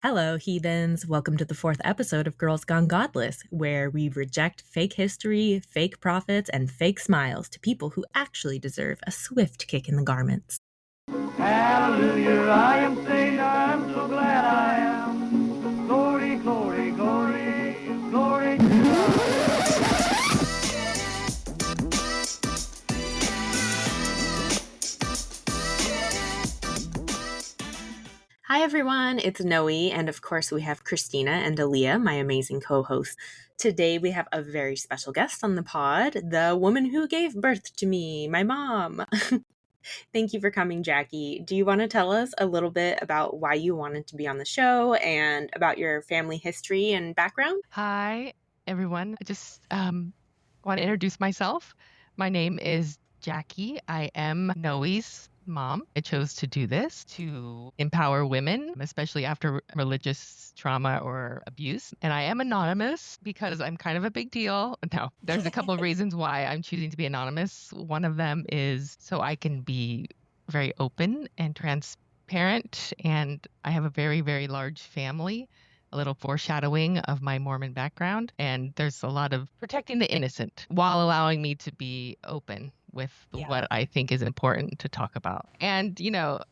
Hello, heathens. Welcome to the fourth episode of Girls Gone Godless, where we reject fake history, fake prophets, and fake smiles to people who actually deserve a swift kick in the garments. Hallelujah, I am saved, I'm so glad I am. Glory, glory, glory, glory to God. Hi, everyone. It's Noe, and of course, we have Christina and Aaliyah, my amazing co-hosts. Today, we have a very special guest on the pod, the woman who gave birth to me, my mom. Thank you for coming, Jackie. Do you want to tell us a little bit about why you wanted to be on the show and about your family history and background? Hi, everyone. I just want to introduce myself. My name is Jackie. I am Noe's mom. I chose to do this to empower women, especially after religious trauma or abuse. And I am anonymous because I'm kind of a big deal. No, there's a couple of reasons why I'm choosing to be anonymous. One of them is so I can be very open and transparent. And I have a very, very large family. A little foreshadowing of my Mormon background. And there's a lot of protecting the innocent while allowing me to be open with what I think is important to talk about. And,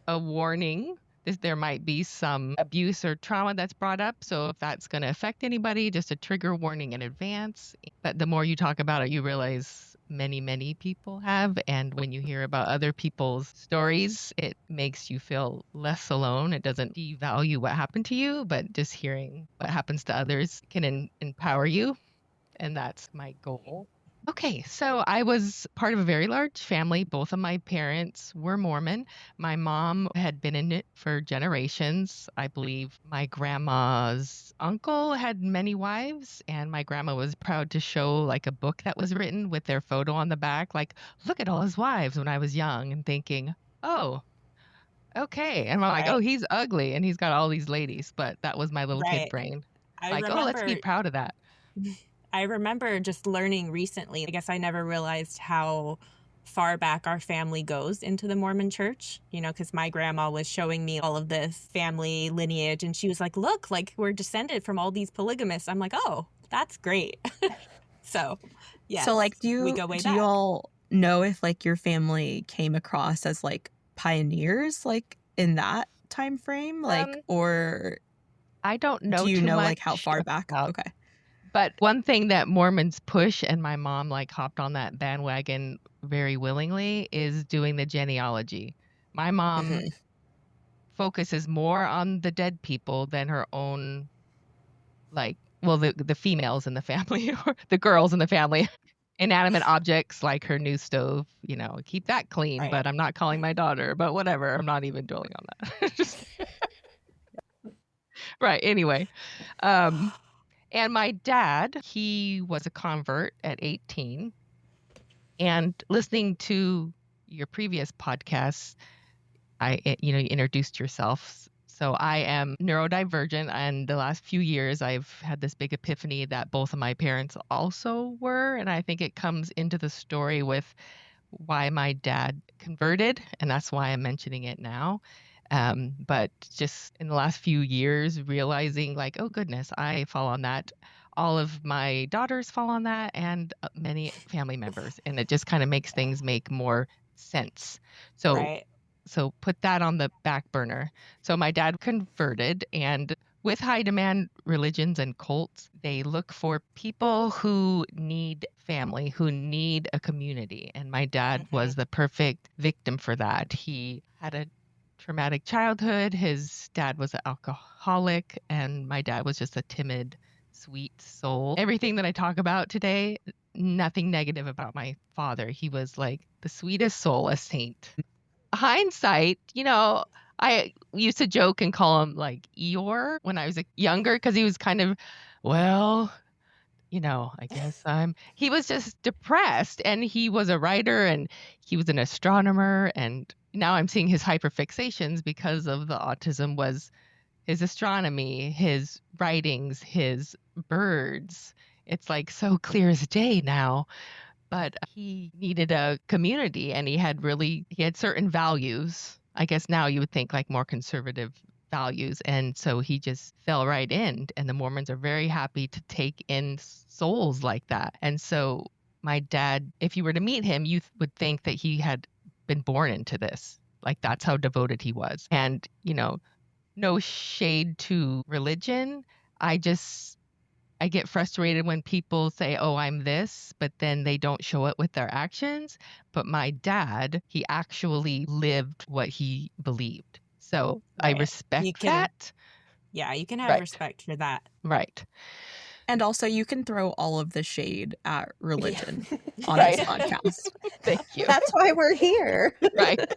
a warning, there might be some abuse or trauma that's brought up. So if that's going to affect anybody, just a trigger warning in advance. But the more you talk about it, you realize many people have. And when you hear about other people's stories, it makes you feel less alone. It doesn't devalue what happened to you, but just hearing what happens to others can empower you. And that's my goal. Okay, so I was part of a very large family. Both of my parents were Mormon. My mom had been in it for generations. I believe my grandma's uncle had many wives, and my grandma was proud to show like a book that was written with their photo on the back, like, look at all his wives when I was young, and thinking, oh, okay. And I'm like, oh, he's ugly, and he's got all these ladies. But that was my little kid brain. Oh, let's be proud of that. I remember just learning recently, I guess I never realized how far back our family goes into the Mormon church, because my grandma was showing me all of this family lineage and she was like, look, like we're descended from all these polygamists. I'm like, oh, that's great. So, yeah. So like, we go way do back. you all know if like your family came across as like pioneers, like in that time frame, like, or I don't know. Do you too know much like how far back? Okay. But one thing that Mormons push, and my mom like hopped on that bandwagon very willingly, is doing the genealogy. My mom focuses more on the dead people than her own, the females in the family or the girls in the family. Inanimate objects like her new stove, keep that clean, but I'm not calling my daughter, but whatever. I'm not even dwelling on that. Right. Anyway. And my dad, he was a convert at 18. And listening to your previous podcasts, you introduced yourself. So I am neurodivergent, and the last few years I've had this big epiphany that both of my parents also were. And I think it comes into the story with why my dad converted, and that's why I'm mentioning it now. But just in the last few years, realizing like, oh goodness, I fall on that. All of my daughters fall on that, and many family members. And it just kind of makes things make more sense. So put that on the back burner. So my dad converted, and with high demand religions and cults, they look for people who need family, who need a community. And my dad was the perfect victim for that. He had a traumatic childhood. His dad was an alcoholic, and my dad was just a timid, sweet soul. Everything that I talk about today, nothing negative about my father. He was like the sweetest soul, a saint. Hindsight, I used to joke and call him like Eeyore when I was younger because he was kind of, I guess he was just depressed, and he was a writer and he was an astronomer, and now I'm seeing his hyperfixations because of the autism was his astronomy, his writings, his birds. It's like so clear as day now. But he needed a community, and he had certain values. I guess now you would think like more conservative values. And so he just fell right in. And the Mormons are very happy to take in souls like that. And so my dad, if you were to meet him, you would think that he had been born into this. Like that's how devoted he was. And, no shade to religion. I get frustrated when people say, oh, I'm this, but then they don't show it with their actions. But my dad, he actually lived what he believed. So I Right. respect can- that. Yeah, you can have Right. respect for that. Right. And also, you can throw all of the shade at religion on Right. this podcast. Thank you. That's why we're here. Right.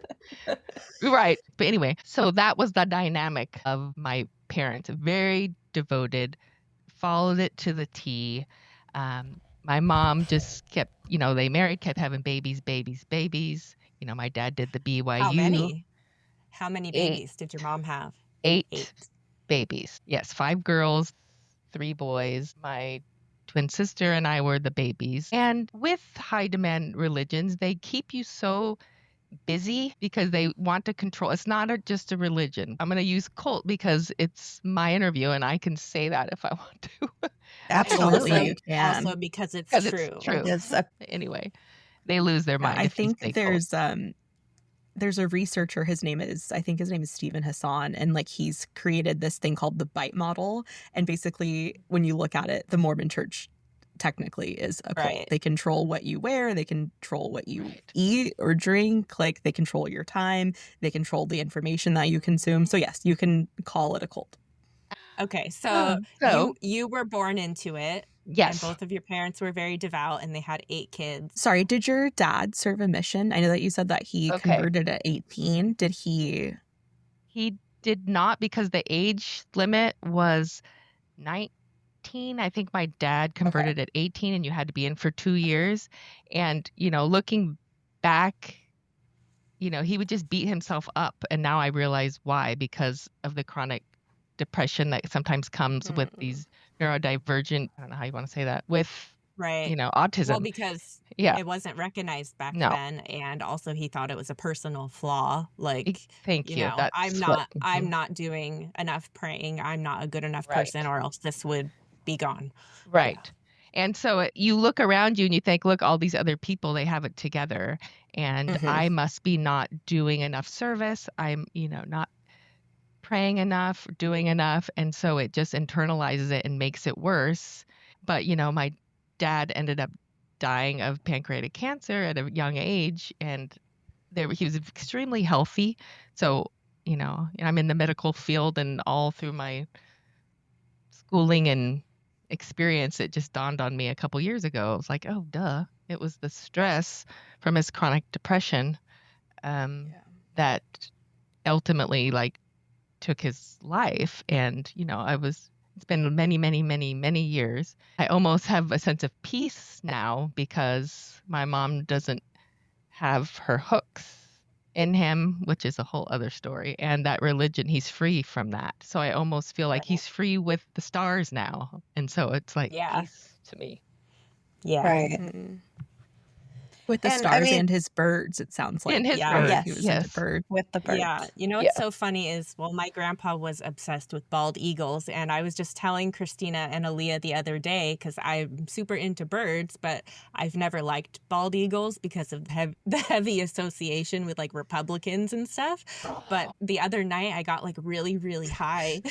Right. But anyway, so that was the dynamic of my parents. Very devoted, followed it to the T. My mom just kept, they married, kept having babies. My dad did the BYU. How many? How many 8. babies did your mom have? 8 babies. Yes, 5 girls, 3 boys. My twin sister and I were the babies. And with high demand religions, they keep you so busy because they want to control. It's not just a religion. I'm going to use cult because it's my interview and I can say that if I want to. Absolutely, also, you can. Also because it's true. It's true. It's Anyway, they lose their mind. I if you think say cult. there's a researcher, his name is Stephen Hassan, and like he's created this thing called the bite model. And basically when you look at it, the Mormon church technically is a cult. Right. They control what you wear, they control what you eat or drink, like they control your time, they control the information that you consume. So yes, you can call it a cult. Okay, so you were born into it. Yes. And both of your parents were very devout and they had 8 kids. Sorry, did your dad serve a mission? I know that you said that he converted at 18. Did he? He did not, because the age limit was 19. I think my dad converted at 18 and you had to be in for 2 years. And, looking back, he would just beat himself up. And now I realize why, because of the chronic depression that sometimes comes with these neurodivergent, I don't know how you want to say that, with, autism. Well, because it wasn't recognized back then. And also he thought it was a personal flaw. Like, thank you. I'm not doing enough praying. I'm not a good enough person or else this would be gone. Right. Yeah. And so you look around you and you think, look, all these other people, they have it together. And I must be not doing enough service. I'm, not praying enough, doing enough. And so it just internalizes it and makes it worse. But, my dad ended up dying of pancreatic cancer at a young age. And he was extremely healthy. So, I'm in the medical field, and all through my schooling and experience, it just dawned on me a couple years ago. I was like, oh, duh. It was the stress from his chronic depression that ultimately took his life. And, it's been many, many, many, many years. I almost have a sense of peace now because my mom doesn't have her hooks in him, which is a whole other story. And that religion, he's free from that. So I almost feel like he's free with the stars now. And so it's peace to me. Yeah. Right. With the stars and his birds, it sounds like. And his birds. birds. He was into birds. With the birds. Yeah. What's so funny is, my grandpa was obsessed with bald eagles. And I was just telling Christina and Aaliyah the other day, because I'm super into birds, but I've never liked bald eagles because of the heavy association with Republicans and stuff. But the other night I got really, really high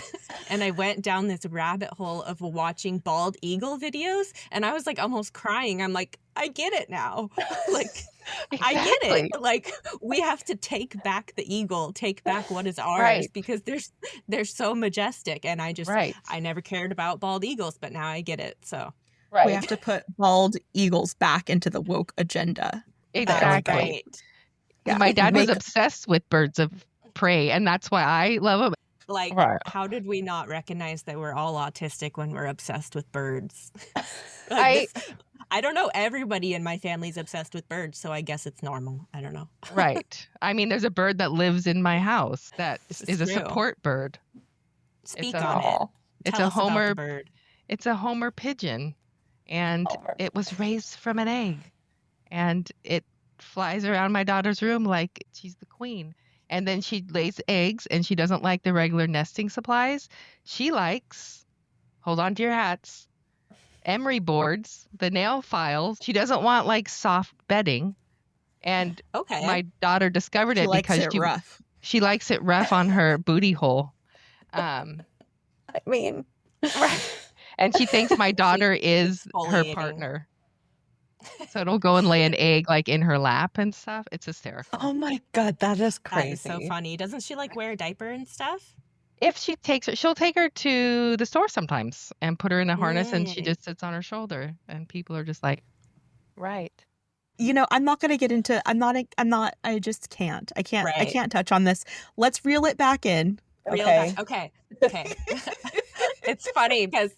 and I went down this rabbit hole of watching bald eagle videos. And I was almost crying. I'm like, I get it now. Exactly. I get it. We have to take back the eagle, take back what is ours, because they're so majestic. And I never cared about bald eagles, but now I get it. So we have to put bald eagles back into the woke agenda. Exactly. Right. Yeah. My dad was obsessed with birds of prey, and that's why I love them. How did we not recognize that we're all autistic when we're obsessed with birds? I don't know. Everybody in my family's obsessed with birds, so I guess it's normal. I don't know. Right. I mean, there's a bird that lives in my house that is a support bird. Speak on it. It's Tell a us about Homer the bird. It's a Homer pigeon, and it was raised from an egg, and it flies around my daughter's room like she's the queen. And then she lays eggs, and she doesn't like the regular nesting supplies. She likes, hold on to your hats, emery boards, the nail files. She doesn't want like soft bedding. And Okay. my daughter discovered She it likes because it rough. she likes it rough on her booty hole. I mean, Right. And she thinks my daughter is her exfoliating. partner. So it'll go and lay an egg like in her lap and stuff. It's hysterical. oh my God, that is That crazy. is so funny. Doesn't she like wear a diaper and stuff? If she takes her, she'll take her to the store sometimes and put her in a harness, and she Mm. just sits on her shoulder, and people are just like, right. You know, I'm not going to get into, I just can't. I Right. can't touch on this. Let's reel it back in. Reel Okay. back. Okay. It's funny because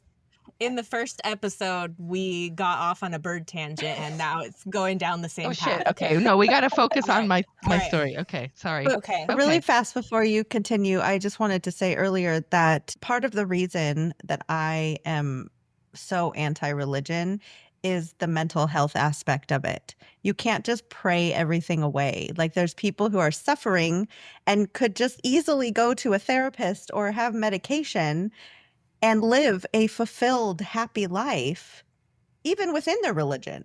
in the first episode we got off on a bird tangent, and now it's going down the same Oh path. shit. Okay. No, we got to focus on my Alright. story. Okay. Sorry. Okay. Really Okay. fast before you continue, I just wanted to say earlier that part of the reason that I am so anti-religion is the mental health aspect of it. You can't just pray everything away. Like there's people who are suffering and could just easily go to a therapist or have medication and live a fulfilled, happy life, even within their religion.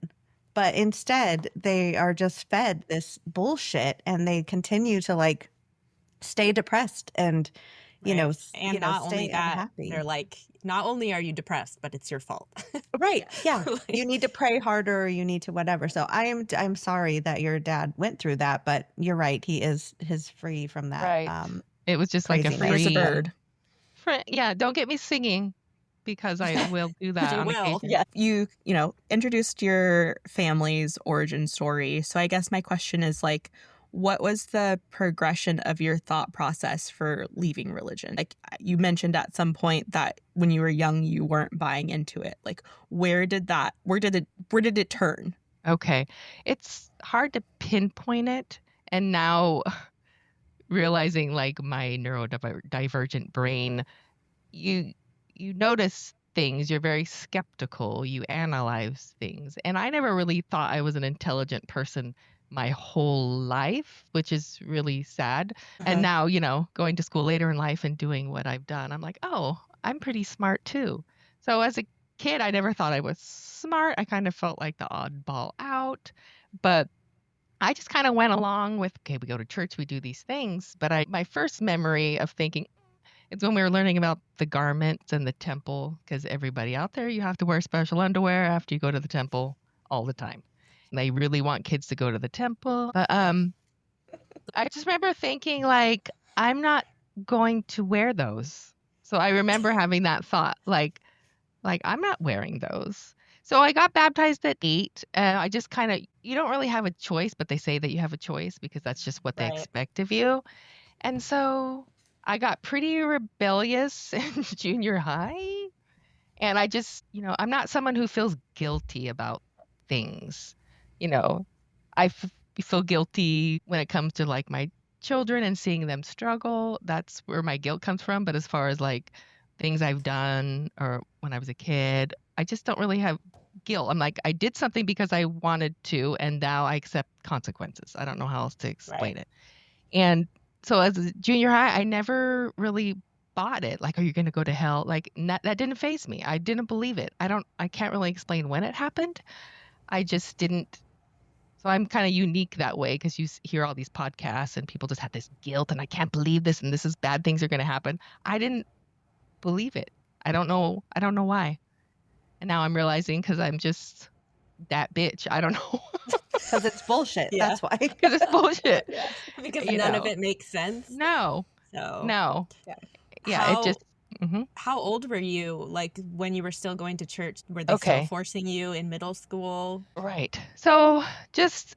But instead, they are just fed this bullshit and they continue to like stay depressed and, you know, Right. And not only stay that, unhappy. they're like, not only are you depressed, but it's your fault. Right. Yeah. Like- You need to pray harder or you need to whatever. So I'm sorry that your dad went through that, but you're right. He is free from that. Right. It was just like a craziness. Free as a free. bird. Yeah. Don't get me singing because I will do that You on will. occasion. Yeah. You know, introduced your family's origin story. So I guess my question is like, what was the progression of your thought process for leaving religion? Like you mentioned at some point that when you were young, you weren't buying into it. Like where did it turn? Okay. It's hard to pinpoint it. And now realizing like my neurodivergent brain, you notice things, you're very skeptical, you analyze things. And I never really thought I was an intelligent person my whole life, which is really sad. And now, you know, going to school later in life and doing what I've done, I'm like, oh, I'm pretty smart too. So as a kid, I never thought I was smart. I kind of felt like the oddball out, but I just kind of went along with, okay, we go to church, we do these things. But my first memory of thinking, it's when we were learning about the garments and the temple, because everybody out there, you have to wear special underwear after you go to the temple all the time. And they really want kids to go to the temple. But I just remember thinking like, I'm not going to wear those. So I remember having that thought, like I'm not wearing those. So I got baptized at 8, and I just kind of, you don't really have a choice, but they say that you have a choice because that's just what they Right. expect of you. And so I got pretty rebellious in junior high. And I just, you know, I'm not someone who feels guilty about things. You know, I feel guilty when it comes to like my children and seeing them struggle. That's where my guilt comes from. But as far as like things I've done or when I was a kid, I just don't really have guilt. I'm like, I did something because I wanted to, and now I accept consequences. I don't know how else to explain it. And so as a junior high, I never really bought it. Like, are you going to go to hell? Like, that didn't faze me. I didn't believe it. I can't really explain when it happened. I just didn't. So I'm kind of unique that way because you hear all these podcasts and people just have this guilt and I can't believe this and this is bad things are going to happen. I didn't believe it. I don't know why. And now I'm realizing because I'm just that bitch. I don't know. Because it's bullshit. Yeah. That's why. Because it's bullshit. Because You none of know. it makes sense. No. So No. Yeah. Yeah. It just. Mhm. How old were you, like, when you were still going to church? Were they Okay. still forcing you in middle school? Right. So just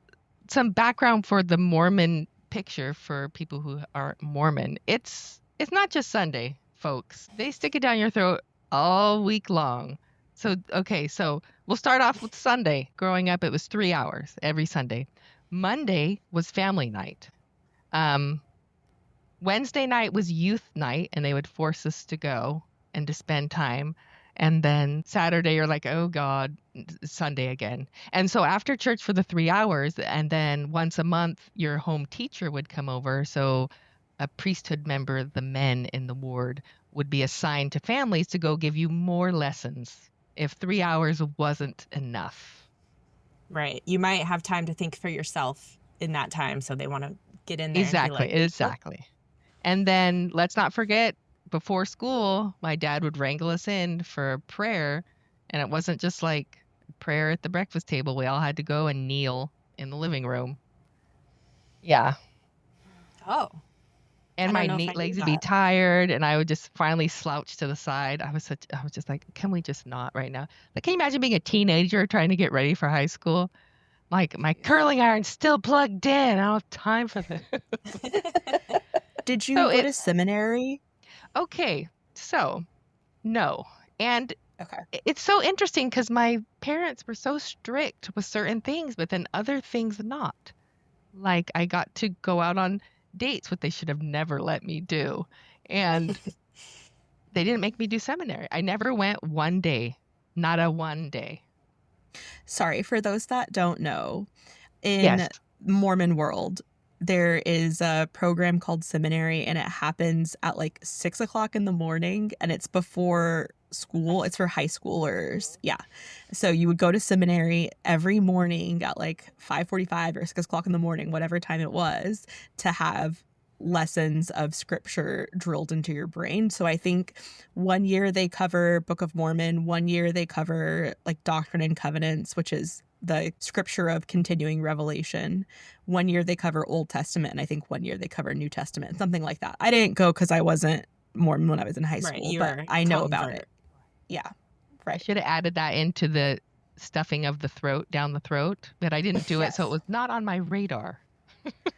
some background for the Mormon picture for people who are Mormon. It's not just Sunday, folks. They stick it down your throat all week long. So, okay, so we'll start off with Sunday. Growing up, it was 3 hours every Sunday. Monday was family night. Wednesday night was youth night, and they would force us to go and to spend time. And then Saturday, you're like, oh God, Sunday again. And so after church for the 3 hours, and then once a month, your home teacher would come over. So a priesthood member, the men in the ward, would be assigned to families to go give you more lessons if 3 hours wasn't enough. Right. You might have time to think for yourself in that time. So they want to get in there Exactly, and be like, exactly. And then let's not forget, before school, my dad would wrangle us in for prayer. And it wasn't just like prayer at the breakfast table. We all had to go and kneel in the living room. Yeah. oh. And I my don't know if I neat knew legs would be that. tired, and I would just finally slouch to the side. I was just like, can we just not right now? Like, can you imagine being a teenager trying to get ready for high school? Like, my curling iron's still plugged in. I don't have time for this. Did you So go to seminary? Okay, so no. And Okay. it's so interesting because my parents were so strict with certain things, but then other things not. Like, I got to go out on dates, what they should have never let me do. And they didn't make me do seminary. I never went one day, not a one day. Sorry, for those that don't know, in Yes. Mormon world, there is a program called seminary, and it happens at like 6 o'clock in the morning, and it's before school. It's for high schoolers. Yeah. So you would go to seminary every morning at like 5:45 or 6 o'clock in the morning, whatever time it was, to have lessons of scripture drilled into your brain. So I think one year they cover Book of Mormon, one year they cover like Doctrine and Covenants, which is the scripture of continuing revelation. One year they cover Old Testament, and I think one year they cover New Testament, something like that. I didn't go because I wasn't Mormon when I was in high school, you but were I know about convert. it. Yeah, I right. should have added that into the stuffing of the throat, down the throat, but I didn't do it, so it was not on my radar.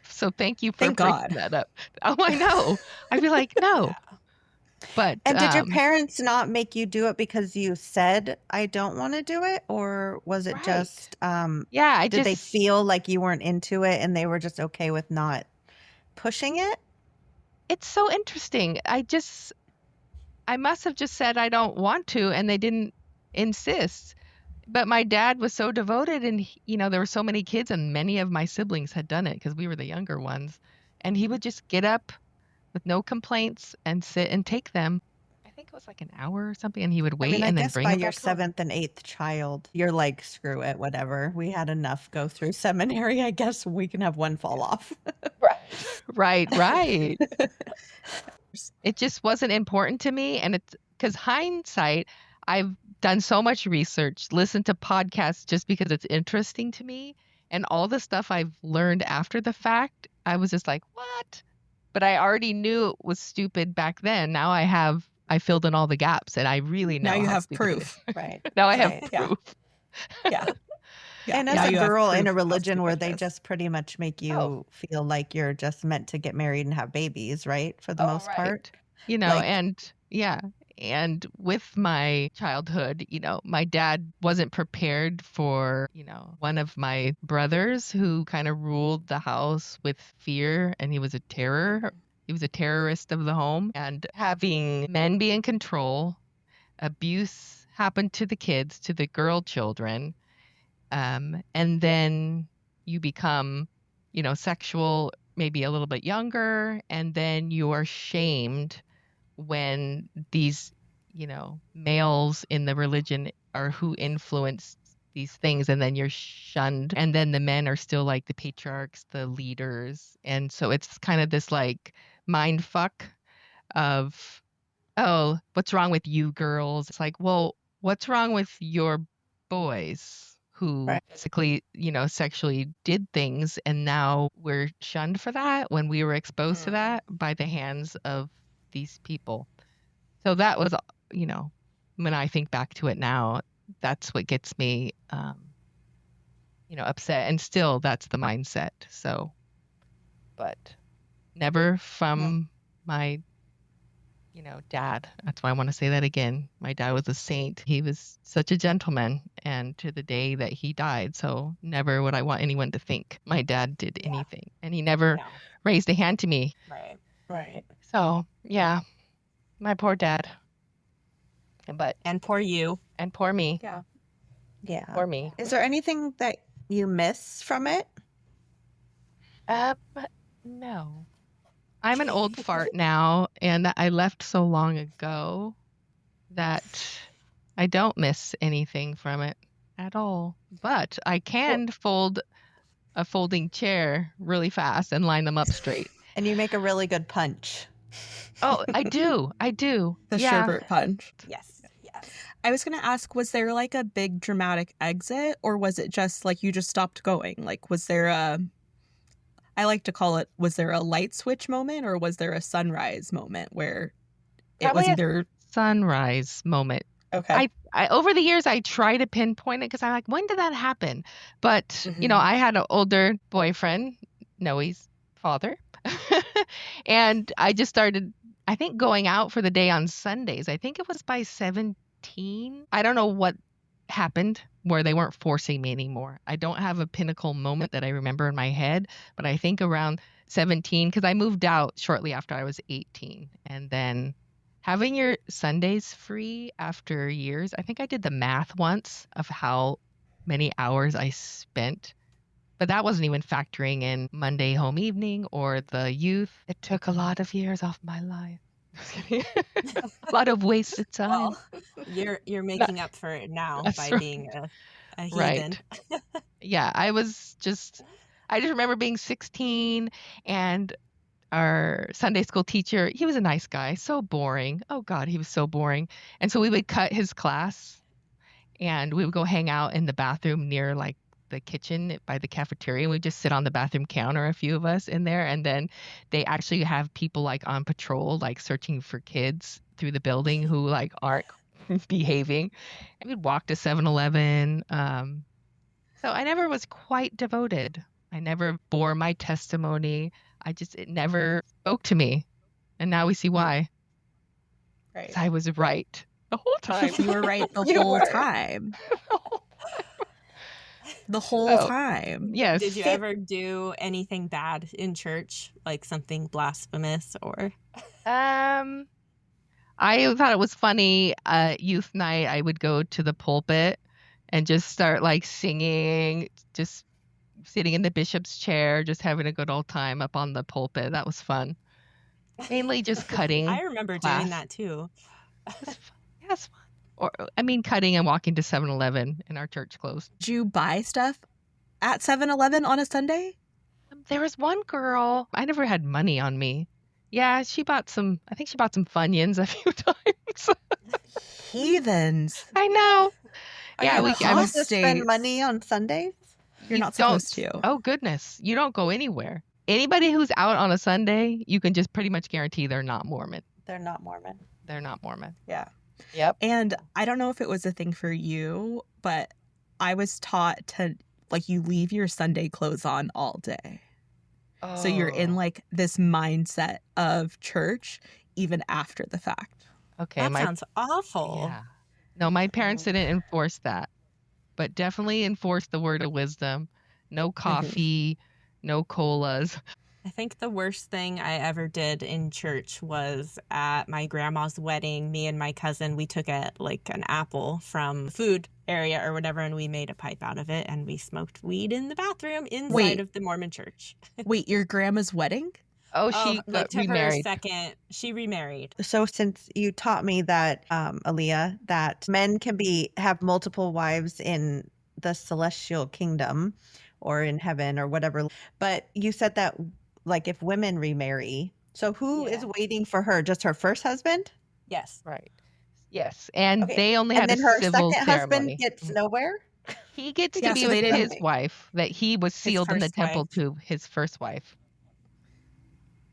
So thank you for Thank bringing God. that up. Oh, I know. I'd be like, no. But And did your parents not make you do it because you said, I don't want to do it? Or was it Right. just, yeah, I did they just feel like you weren't into it and they were just okay with not pushing it? it's so interesting. I must have just said I don't want to, and they didn't insist. But my dad was so devoted, and there were so many kids, and many of my siblings had done it because we were the younger ones. And he would just get up with no complaints and sit and take them. I think it was like an hour or something, and he would wait I and then guess bring by them your back home. 7th and 8th child, you're like, screw it, whatever. We had enough go through seminary. I guess we can have one fall off. Right. It just wasn't important to me. And it's because hindsight, I've done so much research, listened to podcasts just because it's interesting to me. And all the stuff I've learned after the fact, I was just like, what? But I already knew it was stupid back then. Now I filled in all the gaps, and I really know Now you how have stupid it proof. is. Right. Now I have Right. Yeah. proof. Yeah. Yeah. And Now as a you have girl in proof a of how religion where stupid they it is. just pretty much make you Oh. feel like you're just meant to get married and have babies, right? For the most part. Like- And yeah. And with my childhood, my dad wasn't prepared for, one of my brothers who kind of ruled the house with fear, and he was a terror. He was a terrorist of the home, and having men be in control, abuse happened to the kids, to the girl children. And then you become, sexual, maybe a little bit younger, and then you are shamed when these, males in the religion are who influence these things, and then you're shunned. And then the men are still like the patriarchs, the leaders. And so it's kind of this like mind fuck of, oh, what's wrong with you girls? It's like, well, what's wrong with your boys who Right. basically, sexually did things, and now we're shunned for that when we were exposed to that by the hands of these people. So that was, when I think back to it now, that's what gets me, upset. And still, that's the mindset. So, but never from my dad. That's why I want to say that again. My dad was a saint. He was such a gentleman, and to the day that he died. So never would I want anyone to think my dad did anything. And he never raised a hand to me. Right. So, yeah, my poor dad. But And poor you. and poor me. Yeah. Yeah. Poor me. Is there anything that you miss from it? But no. I'm an old fart now, and I left so long ago that I don't miss anything from it at all. But I can fold a folding chair really fast and line them up straight. And you make a really good punch. Oh, I do. I do. The Yeah. sherbet punch. Yes. Yes. I was going to ask, was there like a big dramatic exit, or was it just like you just stopped going? Like, was there I like to call it, was there a light switch moment, or was there a sunrise moment where it was Probably a either... sunrise moment. Okay. I over the years I try to pinpoint it because I'm like, when did that happen? But you know, I had an older boyfriend, Noe's father, and I just started, I think, going out for the day on Sundays. I think it was by 17. I don't know what happened where they weren't forcing me anymore. I don't have a pinnacle moment that I remember in my head, but I think around 17, because I moved out shortly after I was 18, and then having your Sundays free after years, I think I did the math once of how many hours I spent, but that wasn't even factoring in Monday home evening or the youth. It took a lot of years off my life. Just kidding. A lot of wasted time. Well, you're making up for it now That's by right. being a heathen. Right. Yeah, I just remember being 16, and our Sunday school teacher, he was a nice guy, so boring. Oh God, he was so boring. And so we would cut his class and we would go hang out in the bathroom near like the kitchen by the cafeteria. And we'd just sit on the bathroom counter, a few of us in there. And then they actually have people like on patrol, like searching for kids through the building who like aren't behaving. And we'd walk to 7-Eleven. So I never was quite devoted. I never bore my testimony. It never spoke to me. And now we see why. Right. 'Cause I was right the whole time. You were right the You whole were. time. The whole Oh. time. Yes. Did you ever do anything bad in church, like something blasphemous or? I thought it was funny. Youth night, I would go to the pulpit and just start like singing, just sitting in the bishop's chair, just having a good old time up on the pulpit. That was fun. Mainly just cutting. I remember class. doing that too. Yeah, it's fun. Or I mean, cutting and walking to 7-Eleven, and our church closed. Did you buy stuff at 7-Eleven on a Sunday? There was one girl. I never had money on me. Yeah, she bought some. I think she bought some Funyuns a few times. Heathens. I know. Are Yeah, you we. not I was. supposed to spend money on Sundays? You're You not supposed to. Oh goodness, you don't go anywhere. Anybody who's out on a Sunday, you can just pretty much guarantee they're not Mormon. They're not Mormon. They're not Mormon. Yeah. Yep. And I don't know if it was a thing for you, but I was taught to, like, you leave your Sunday clothes on all day. So you're in like this mindset of church even after the fact. Okay, That sounds awful. Yeah. No, my parents didn't enforce that, but definitely enforced the word of wisdom. No coffee, no colas. I think the worst thing I ever did in church was at my grandma's wedding. Me and my cousin, we took like an apple from food area or whatever, and we made a pipe out of it, and we smoked weed in the bathroom inside of the Mormon church. Wait, your grandma's wedding? Oh, she like got to her remarried. second, she remarried. So since you taught me that, Aaliyah, that men can have multiple wives in the celestial kingdom or in heaven or whatever, but you said that like if women remarry, so who is waiting for her? Just her first husband? Yes. Right. Yes, and Okay. they only And had then a her civil second ceremony. husband gets nowhere? He gets Yeah, to be so they with his didn't- wife that he was sealed in the first temple wife. to his first wife.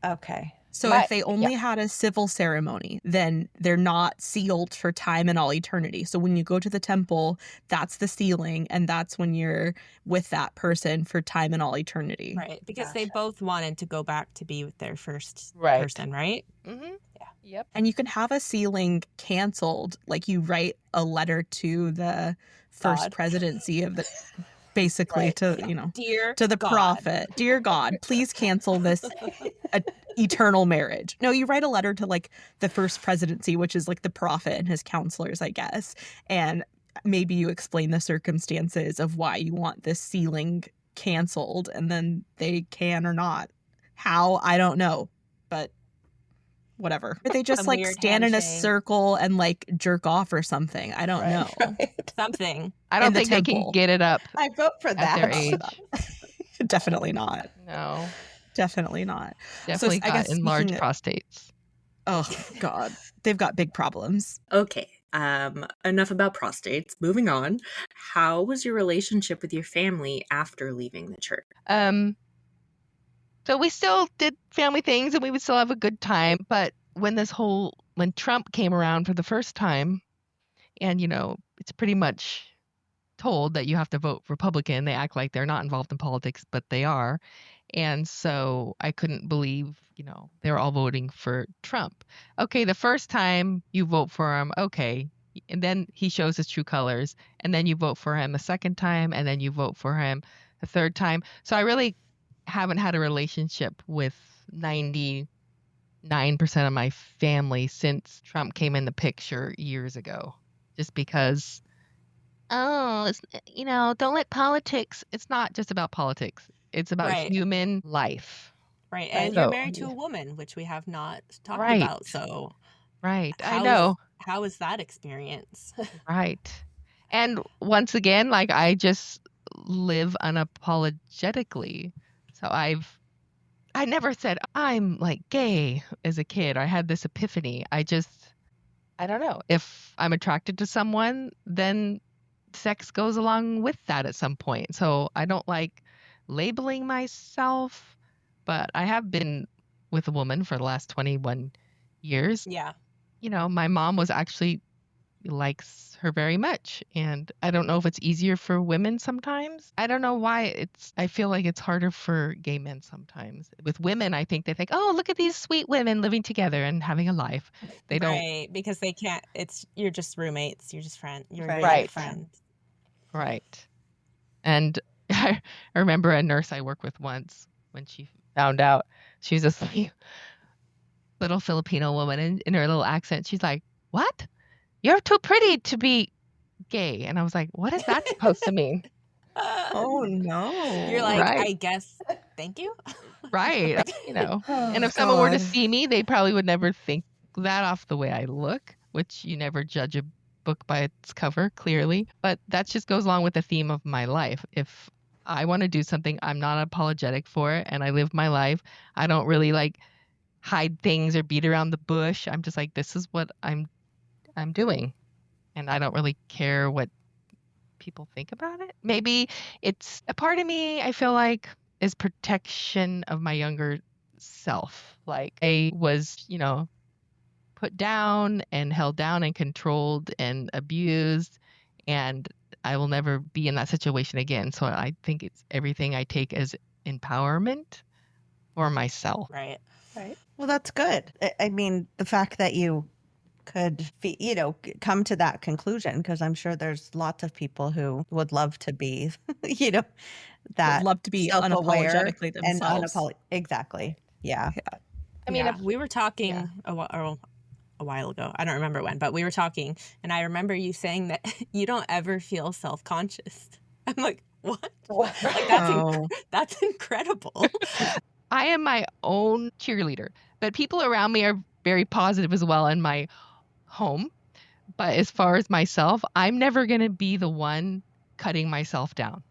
Okay. So But- if they only had a civil ceremony, then they're not sealed for time and all eternity. So when you go to the temple, that's the sealing, and that's when you're with that person for time and all eternity. Right. Because they both wanted to go back to be with their first Right. person, right? Mm-hmm. Yeah. Yep. And you can have a sealing canceled, like you write a letter to the first God. presidency of the basically Right. to, you know, Dear to the God. prophet. Dear God, please cancel this eternal marriage. No, you write a letter to like the first presidency, which is like the prophet and his counselors, I guess. And maybe you explain the circumstances of why you want this sealing canceled, and then they can or not. How? I don't know. But whatever. Or they just Some like weird stand in a handshake. circle and like jerk off or something. I don't know. Something. I don't In the think they can temple. get it up I vote for at their that. age. Definitely not. No, Definitely not. definitely I got guess enlarged speaking of- prostates. Oh God, they've got big problems. Okay. Enough about prostates. Moving on. How was your relationship with your family after leaving the church? So we still did family things and we would still have a good time. But when Trump came around for the first time, and, you know, it's pretty much told that you have to vote Republican. They act like they're not involved in politics, but they are. And so I couldn't believe, you know, they were all voting for Trump. Okay, the first time you vote for him, okay. And then he shows his true colors. And then you vote for him a second time. And then you vote for him a third time. So I really haven't had a relationship with 99% of my family since Trump came in the picture years ago. Just because, it's, you know, don't let politics, it's not just about politics. It's about Right. human life. Right. And So- you're married to a woman, which we have not talked Right. about. So Right. I how know. how is that experience? Right. And once again, like I just live unapologetically. So I never said I'm like gay as a kid. I had this epiphany. I don't know. If I'm attracted to someone, then sex goes along with that at some point. So I don't like labeling myself, but I have been with a woman for the last 21 years. Yeah. You know, my mom likes her very much. And I don't know if it's easier for women sometimes. I don't know why I feel like it's harder for gay men sometimes. With women, I think they think, oh, look at these sweet women living together and having a life. They don't. Right. Because they can't, you're just roommates. You're just friends. You're Right. really Right. friends. Right. And I remember a nurse I worked with once when she found out she was a sweet little Filipino woman, and in her little accent, she's like, what? You're too pretty to be gay. And I was like, what is that supposed to mean? Oh no. You're like, Right. I guess, thank you. Right. You know, and Oh, if someone were to God. see me, they probably would never think that off the way I look, which you never judge a book by its cover, clearly. But that just goes along with the theme of my life. If I want to do something, I'm not apologetic for it, and I live my life. I don't really like hide things or beat around the bush. I'm just like, this is what I'm doing. And I don't really care what people think about it. Maybe it's a part of me, I feel like, is protection of my younger self. Like I was, you know, put down and held down and controlled and abused, and I will never be in that situation again. So I think it's everything I take as empowerment for myself. Right. Right. Well, that's good. I mean, the fact that you could, come to that conclusion, because I'm sure there's lots of people who would love to be, that Would love to be self-aware unapologetically and themselves. Exactly. Yeah. I mean, Yeah, we were talking a while ago. I don't remember when, but we were talking, and I remember you saying that you don't ever feel self-conscious. I'm like, what? Like Oh. that's incredible. I am my own cheerleader, but people around me are very positive as well in my home. But as far as myself, I'm never going to be the one cutting myself down.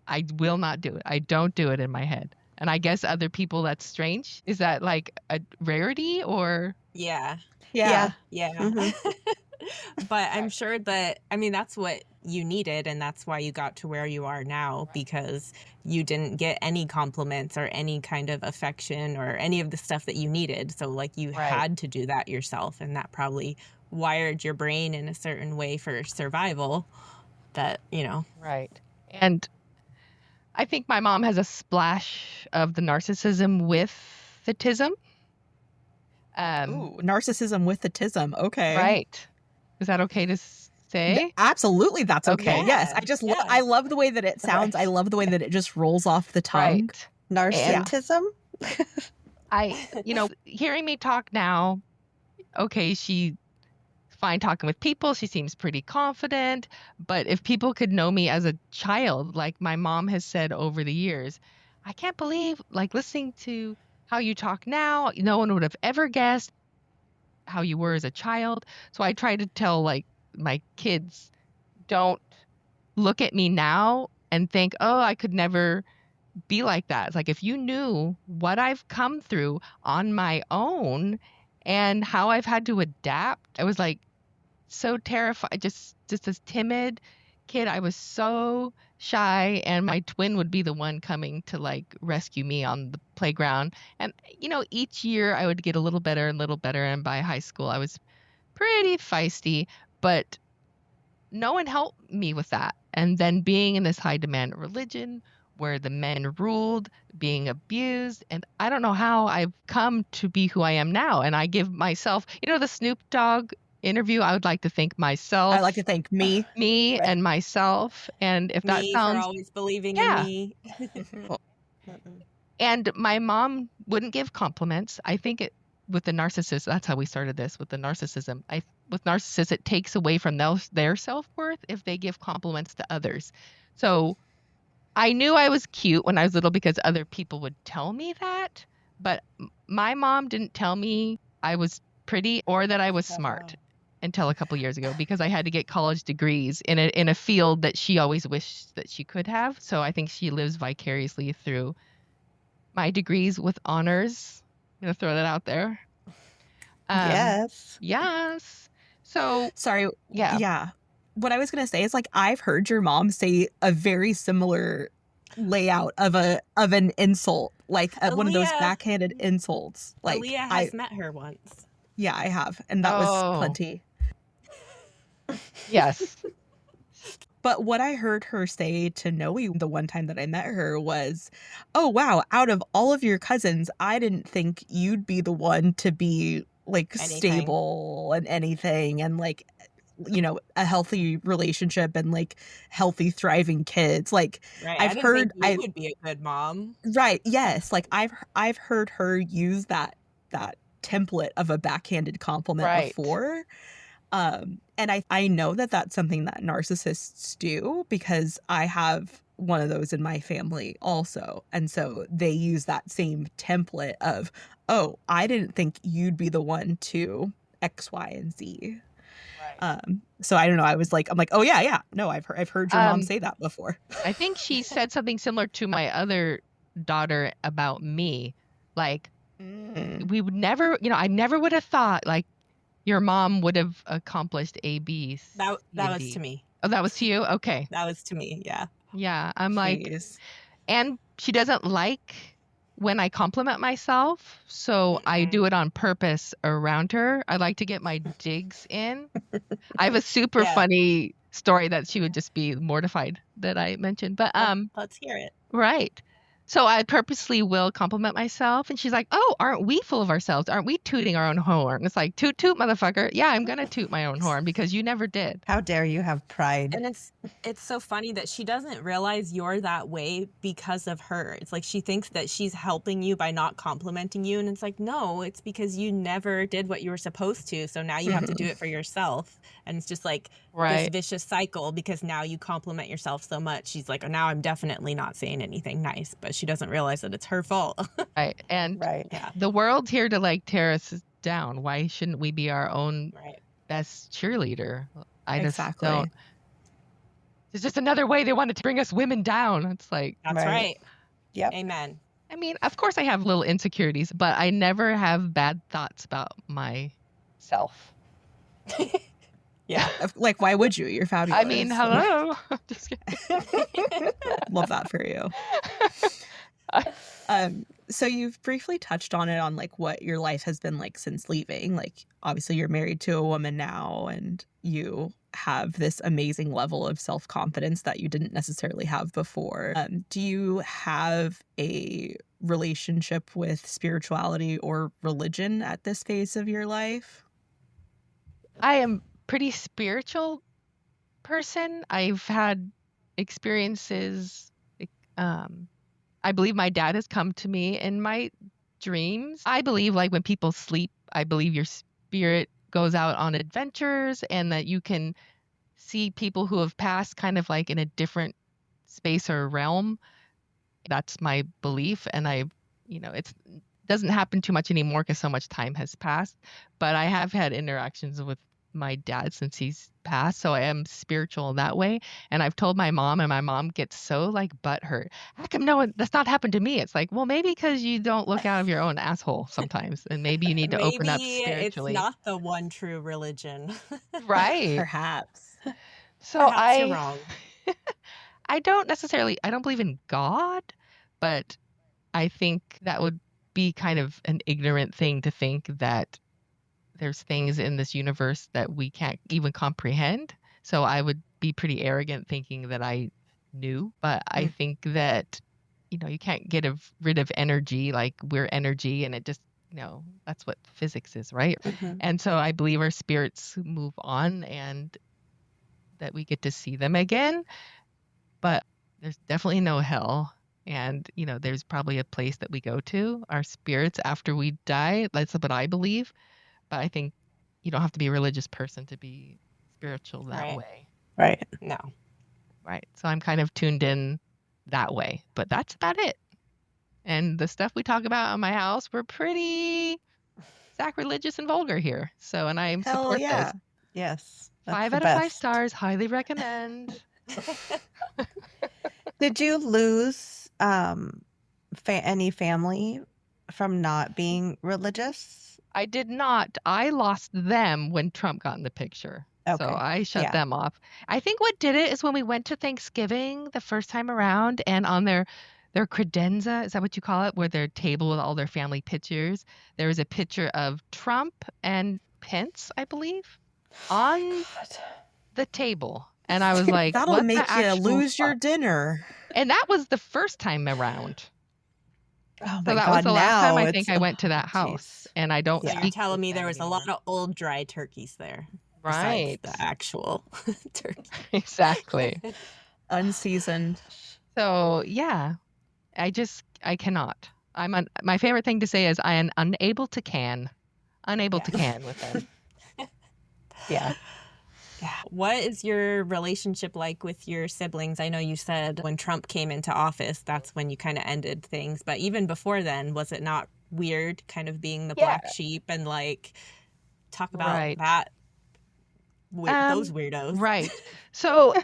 I will not do it. I don't do it in my head. And I guess other people, that's strange. Is that like a rarity or? Yeah. Yeah. Yeah. Mhm. But I'm sure that, I mean, that's what you needed, and that's why you got to where you are now, because you didn't get any compliments or any kind of affection or any of the stuff that you needed. So, like, you had to do that yourself, and that probably wired your brain in a certain way for survival that, you know. Right. And I think my mom has a splash of the narcissism with the tism. Ooh, narcissism with the tism. Okay. Right. Is that okay to say? Absolutely, that's okay. Okay. Yes, I just Yeah. I love the way that it sounds. I love the way that it just rolls off the tongue. Right. Narcissism? Hearing me talk now, okay, she's fine talking with people. She seems pretty confident. But if people could know me as a child, like my mom has said over the years, I can't believe, like, listening to how you talk now, no one would have ever guessed how you were as a child. So I try to tell, like, my kids, don't look at me now and think, oh, I could never be like that. It's like, if you knew what I've come through on my own and how I've had to adapt. I was like so terrified, just this timid kid. I was so shy, and my twin would be the one coming to like rescue me on the playground. And each year I would get a little better and little better, and by high school I was pretty feisty, but no one helped me with that. And then being in this high demand religion where the men ruled, being abused, and I don't know how I've come to be who I am now. And I give myself, the Snoop Dogg interview, I would like to thank myself. I like to thank me. Me and myself. And if that Me sounds, for always believing Yeah. in me. and my mom wouldn't give compliments. I think with the narcissist, that's how we started this, with the narcissism. With narcissists, it takes away from their self-worth if they give compliments to others. So I knew I was cute when I was little because other people would tell me that, but my mom didn't tell me I was pretty or that I was smart until a couple years ago, because I had to get college degrees in a field that she always wished that she could have. So I think she lives vicariously through my degrees with honors. I'm going to throw that out there. Yes. Yes. So Sorry. yeah. Yeah. What I was going to say is, like, I've heard your mom say a very similar layout of an insult, like one of those Aaliyah- backhanded insults. Like, Aaliyah has met her once. yeah, I have, and that was plenty. Yes. But what I heard her say to Noe the one time that I met her was, oh, wow, out of all of your cousins, I didn't think you'd be the one to be, like, stable and anything, and, like, a healthy relationship and, like, healthy, thriving kids. Like, Right. I've heard I would be a good mom. Right. Yes. Like, I've heard her use that template of a backhanded compliment before. And I know that that's something that narcissists do, because I have one of those in my family also. And so they use that same template of, oh, I didn't think you'd be the one to X, Y, and Z. Right. So I don't know. I'm like, oh yeah. No, I've heard your mom say that before. I think she said something similar to my other daughter about me. Like, we would never, I never would have thought, like, your mom would have accomplished A, B, C, That was D. to me. Oh, that was to you? Okay. That was to me. Yeah. Yeah. I'm like, Jeez. and she doesn't like when I compliment myself, so I do it on purpose around her. I like to get my digs in. I have a super funny story that she would just be mortified that I mentioned, but let's hear it. Right. So I purposely will compliment myself, and she's like, oh, aren't we full of ourselves? Aren't we tooting our own horn? It's like, toot toot, motherfucker. Yeah, I'm gonna toot my own horn because you never did. How dare you have pride? And it's so funny that she doesn't realize you're that way because of her. It's like she thinks that she's helping you by not complimenting you, and it's like, no, it's because you never did what you were supposed to, so now you have to do it for yourself. And it's just like this vicious cycle, because now you compliment yourself so much. She's like, oh, now I'm definitely not saying anything nice, but she doesn't realize that it's her fault. Right. And the world's here to, like, tear us down. Why shouldn't we be our own best cheerleader? I just don't. It's just another way they wanted to bring us women down. It's like, that's right. Yep. Amen. I mean, of course I have little insecurities, but I never have bad thoughts about myself. Yeah. Like, why would you? You're fabulous. I mean, hello. Just kidding. Love that for you. So you've briefly touched on it, on like what your life has been like since leaving. Like, obviously you're married to a woman now, and you have this amazing level of self-confidence that you didn't necessarily have before. Do you have a relationship with spirituality or religion at this phase of your life? I am pretty spiritual, person. I've had experiences. I believe my dad has come to me in my dreams. I believe, like, when people sleep, I believe your spirit goes out on adventures and that you can see people who have passed kind of like in a different space or realm. That's my belief. And it doesn't happen too much anymore because so much time has passed. But I have had interactions with my dad since he's passed, so I am spiritual that way. And I've told my mom, and my mom gets so like butthurt. How come no one that's not happened to me? It's like, well, maybe because you don't look out of your own asshole sometimes, and maybe you need to open up Maybe it's spiritually. not the one true religion. Right. Perhaps. So Perhaps you're wrong. I don't believe in God, but I think that would be kind of an ignorant thing to think that there's things in this universe that we can't even comprehend. So I would be pretty arrogant thinking that I knew. But I think that, you can't get rid of energy. Like, we're energy, and it just, that's what physics is, right? And so I believe our spirits move on and that we get to see them again. But there's definitely no hell. And, there's probably a place that we go to, our spirits, after we die. That's what I believe. But I think you don't have to be a religious person to be spiritual that way. Right. No. Right. So I'm kind of tuned in that way. But that's about it. And the stuff we talk about in my house, we're pretty sacrilegious and vulgar here. So, and I support those. Yes. 5 out of 5 stars. Highly recommend. Did you lose any family from not being religious? I did not. I lost them when Trump got in the picture. Okay. So I shut them off. I think what did it is when we went to Thanksgiving the first time around, and on their credenza, is that what you call it, where their table with all their family pictures, there was a picture of Trump and Pence, I believe, on the table. And I was like, that'll what make the you lose fuck? your dinner. And that was the first time around. Oh So my that God, was the last time I now think I went to that house. And I don't So you're speak telling to me them there was anymore. a lot of old dry turkeys there. Right. Besides the actual turkey. Exactly. Unseasoned. So yeah, I cannot. My favorite thing to say is I am unable to can with them. Yeah. Yeah. What is your relationship like with your siblings? I know you said when Trump came into office, that's when you kind of ended things. But even before then, was it not weird kind of being the black sheep and like talk about that? Those weirdos. Right. So,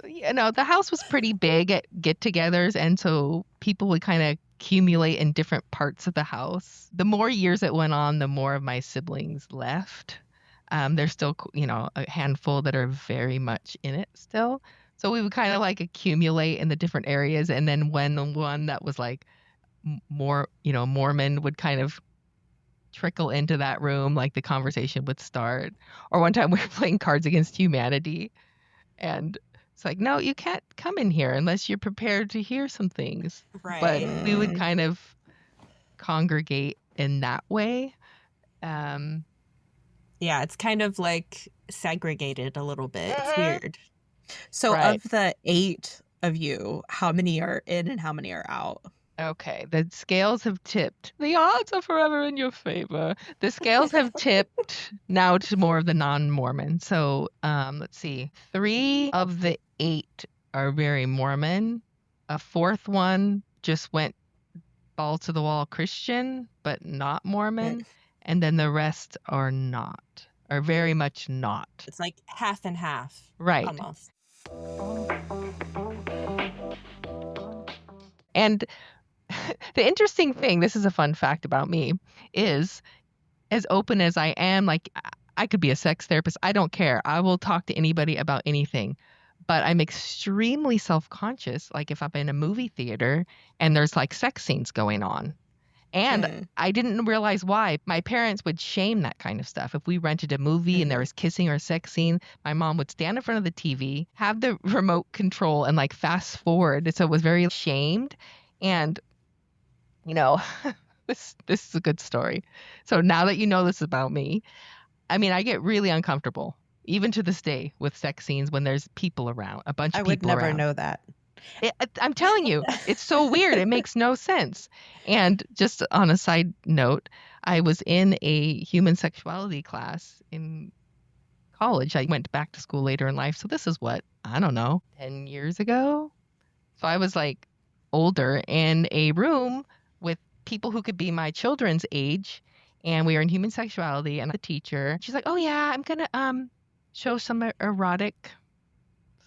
the house was pretty big at get-togethers. And so people would kind of accumulate in different parts of the house. The more years it went on, the more of my siblings left. There's still, a handful that are very much in it still. So we would kind of like accumulate in the different areas. And then when one that was like more, Mormon would kind of trickle into that room, like the conversation would start. Or one time we were playing Cards Against Humanity. And it's like, no, you can't come in here unless you're prepared to hear some things. Right. But we would kind of congregate in that way. Yeah, it's kind of like segregated a little bit. It's weird. So of the 8 of you, how many are in and how many are out? Okay, the scales have tipped. The odds are forever in your favor. The scales have tipped now to more of the non-Mormon. So let's see. 3 of the 8 are very Mormon. A 4th one just went ball to the wall Christian, but not Mormon. And then the rest are very much not. It's like half and half. Right. Almost. And the interesting thing, this is a fun fact about me, is as open as I am, like I could be a sex therapist. I don't care. I will talk to anybody about anything. But I'm extremely self-conscious, like if I'm in a movie theater and there's like sex scenes going on. And I didn't realize why. My parents would shame that kind of stuff. If we rented a movie and there was kissing or a sex scene, my mom would stand in front of the TV, have the remote control and like fast forward. So it was very shamed. And, this is a good story. So now that you know this about me, I mean, I get really uncomfortable. even to this day, with sex scenes when there's people around, a bunch I of would people never around. know that. I'm telling you, it's so weird. It makes no sense. And just on a side note, I was in a human sexuality class in college. I went back to school later in life. So this is what, I don't know, 10 years ago? So I was like older in a room with people who could be my children's age. And we were in human sexuality, and the teacher, she's like, oh yeah, I'm going to show some erotic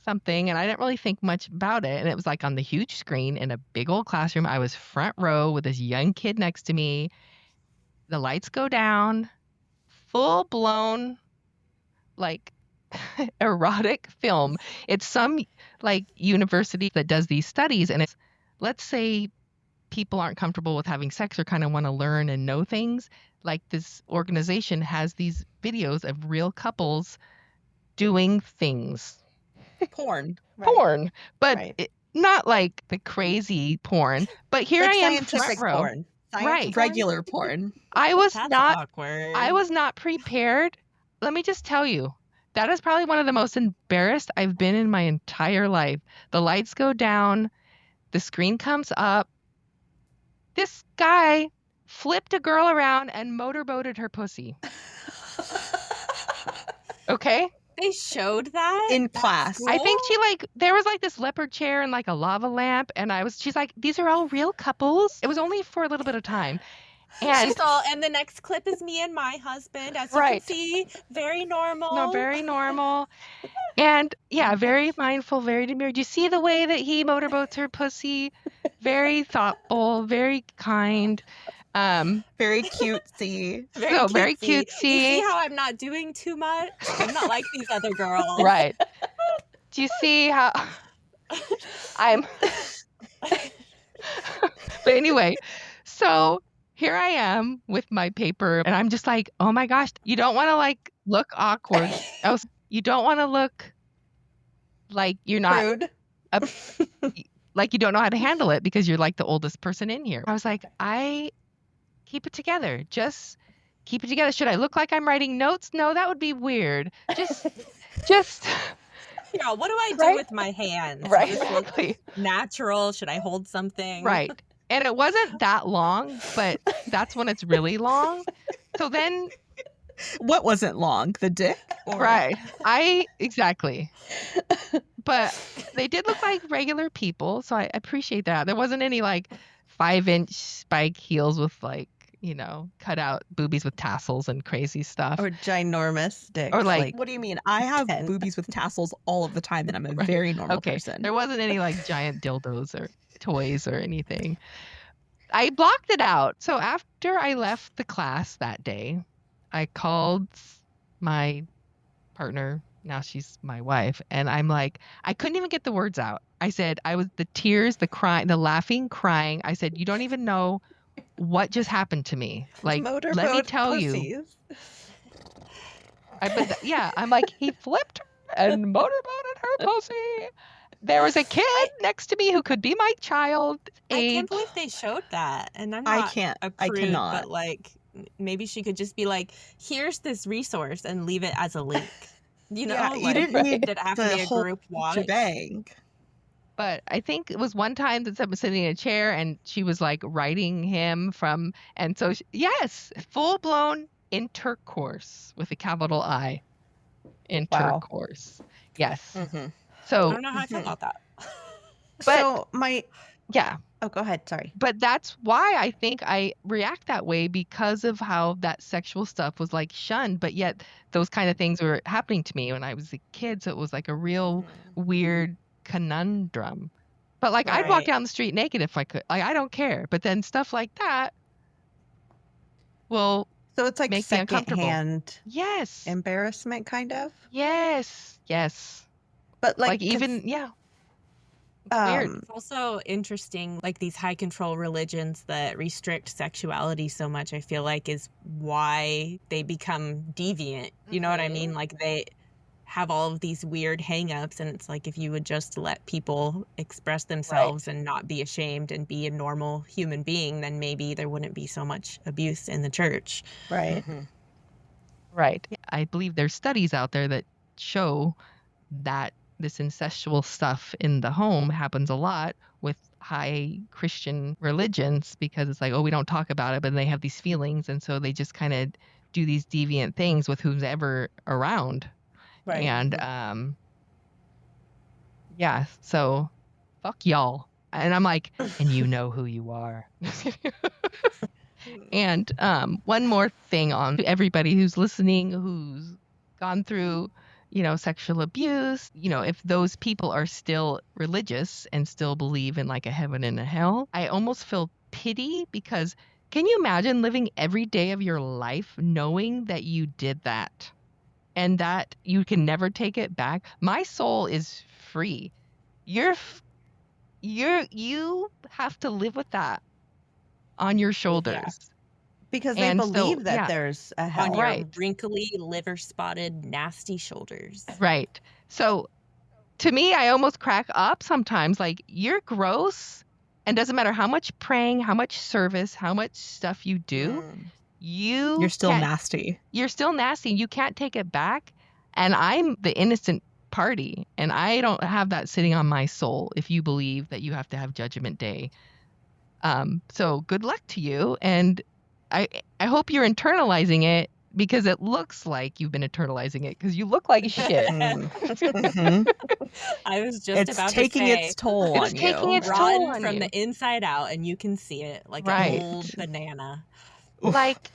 something, and I didn't really think much about it. And it was like on the huge screen in a big old classroom. I was front row with this young kid next to me. The lights go down, full blown like erotic film. It's some like university that does these studies, and it's, let's say people aren't comfortable with having sex or kind of want to learn and know things. Like this organization has these videos of real couples doing things. Porn. Porn, but Right. not like the crazy porn. But here Like I am, scientific front row. porn. Right. Regular porn. I was That's not. awkward. I was not prepared. Let me just tell you, that is probably one of the most embarrassed I've been in my entire life. The lights go down, the screen comes up. This guy flipped a girl around and motorboated her pussy. Okay. They showed that In class. I think there was like this leopard chair and like a lava lamp, and she's like, these are all real couples. It was only for a little bit of time. And and the next clip is me and my husband, as Right. you can see, very normal. no, very normal. And yeah, very mindful, very demure. Do you see the way that he motorboats her pussy? Very thoughtful, very kind. Very cutesy. Very You cutesy. see how I'm not doing too much? I'm not like these other girls. Right. Do you see how I'm But anyway, so here I am with my paper, and I'm just like, oh my gosh, you don't want to like look awkward. You don't want to look like you're not Rude. like you don't know how to handle it because you're like the oldest person in here. I was like, keep it together. Just keep it together. Should I look like I'm writing notes? No, that would be weird. Just Yeah, what do I do Right? with my hands? right. Does this look Exactly. natural? Should I hold something? Right. And it wasn't that long, but that's when it's really long. So then, What wasn't long? The dick? Or... right. Exactly. But they did look like regular people. So I appreciate that. There wasn't any like 5-inch spike heels with like, cut out boobies with tassels and crazy stuff. Or ginormous dicks. Or like What do you mean? I have 10. boobies with tassels all of the time, and I'm a Right. very normal Okay. person. There wasn't any like giant dildos or toys or anything. I blocked it out. So after I left the class that day, I called my partner. Now she's my wife. And I'm like, I couldn't even get the words out. I said, the tears, the crying, the laughing, crying. I said, you don't even know what just happened to me. Like, let me Motorboat tell you. pussies. I'm like, he flipped her and motorboated her pussy. There was a kid next to me who could be my child I age. can't believe they showed that. And I'm I not can't. a I prude, cannot. but like maybe she could just be like, here's this resource and leave it as a link. Yeah, you like, didn't need did it have to the be a whole group watch? shebang. But I think it was one time that someone was sitting in a chair and she was like writing him from, and so yes, full blown intercourse with a capital I. Intercourse. Yes. Mm-hmm. I So, don't know how I feel about that. But- So yeah. Oh, go ahead. Sorry. But that's why I think I react that way, because of how that sexual stuff was like shunned, but yet those kind of things were happening to me when I was a kid. So it was like a real weird conundrum. But like I'd walk Right. down the street naked if I could. Like I don't care. But then stuff like that will So it's like Make me uncomfortable. secondhand yes. embarrassment, kind of. Yes. Yes. But Like, 'cause, even weird. It's also interesting, like these high control religions that restrict sexuality so much, I feel like is why they become deviant. You know what I mean? Like they have all of these weird hangups, and it's like if you would just let people express themselves and not be ashamed and be a normal human being, then maybe there wouldn't be so much abuse in the church. Right. Right. I believe there's studies out there that show that this incestual stuff in the home happens a lot with high Christian religions, because it's like, oh, we don't talk about it, but they have these feelings, and so they just kind of do these deviant things with who's ever around. Right. And yeah, so fuck y'all. And I'm like, and you know who you are. And one more thing on everybody who's listening, who's gone through, sexual abuse, if those people are still religious and still believe in like a heaven and a hell, I almost feel pity, because can you imagine living every day of your life knowing that you did that and that you can never take it back? My soul is free. You have to live with that on your shoulders. Because they And so, believe that yeah. there's a On hell. your Right. wrinkly, liver-spotted, nasty shoulders. Right. So to me, I almost crack up sometimes. Like, you're gross, and doesn't matter how much praying, how much service, how much stuff you do, You're still nasty. You're still nasty. You can't take it back. And I'm the innocent party, and I don't have that sitting on my soul if you believe that you have to have Judgment Day. So good luck to you. And I hope you're internalizing it, because it looks like you've been internalizing it, because you look like shit. Mhm. I was just It's about taking to say, its toll It's on taking you. its toll rotten on from you. the inside out, and you can see it like Right. an old banana. Like,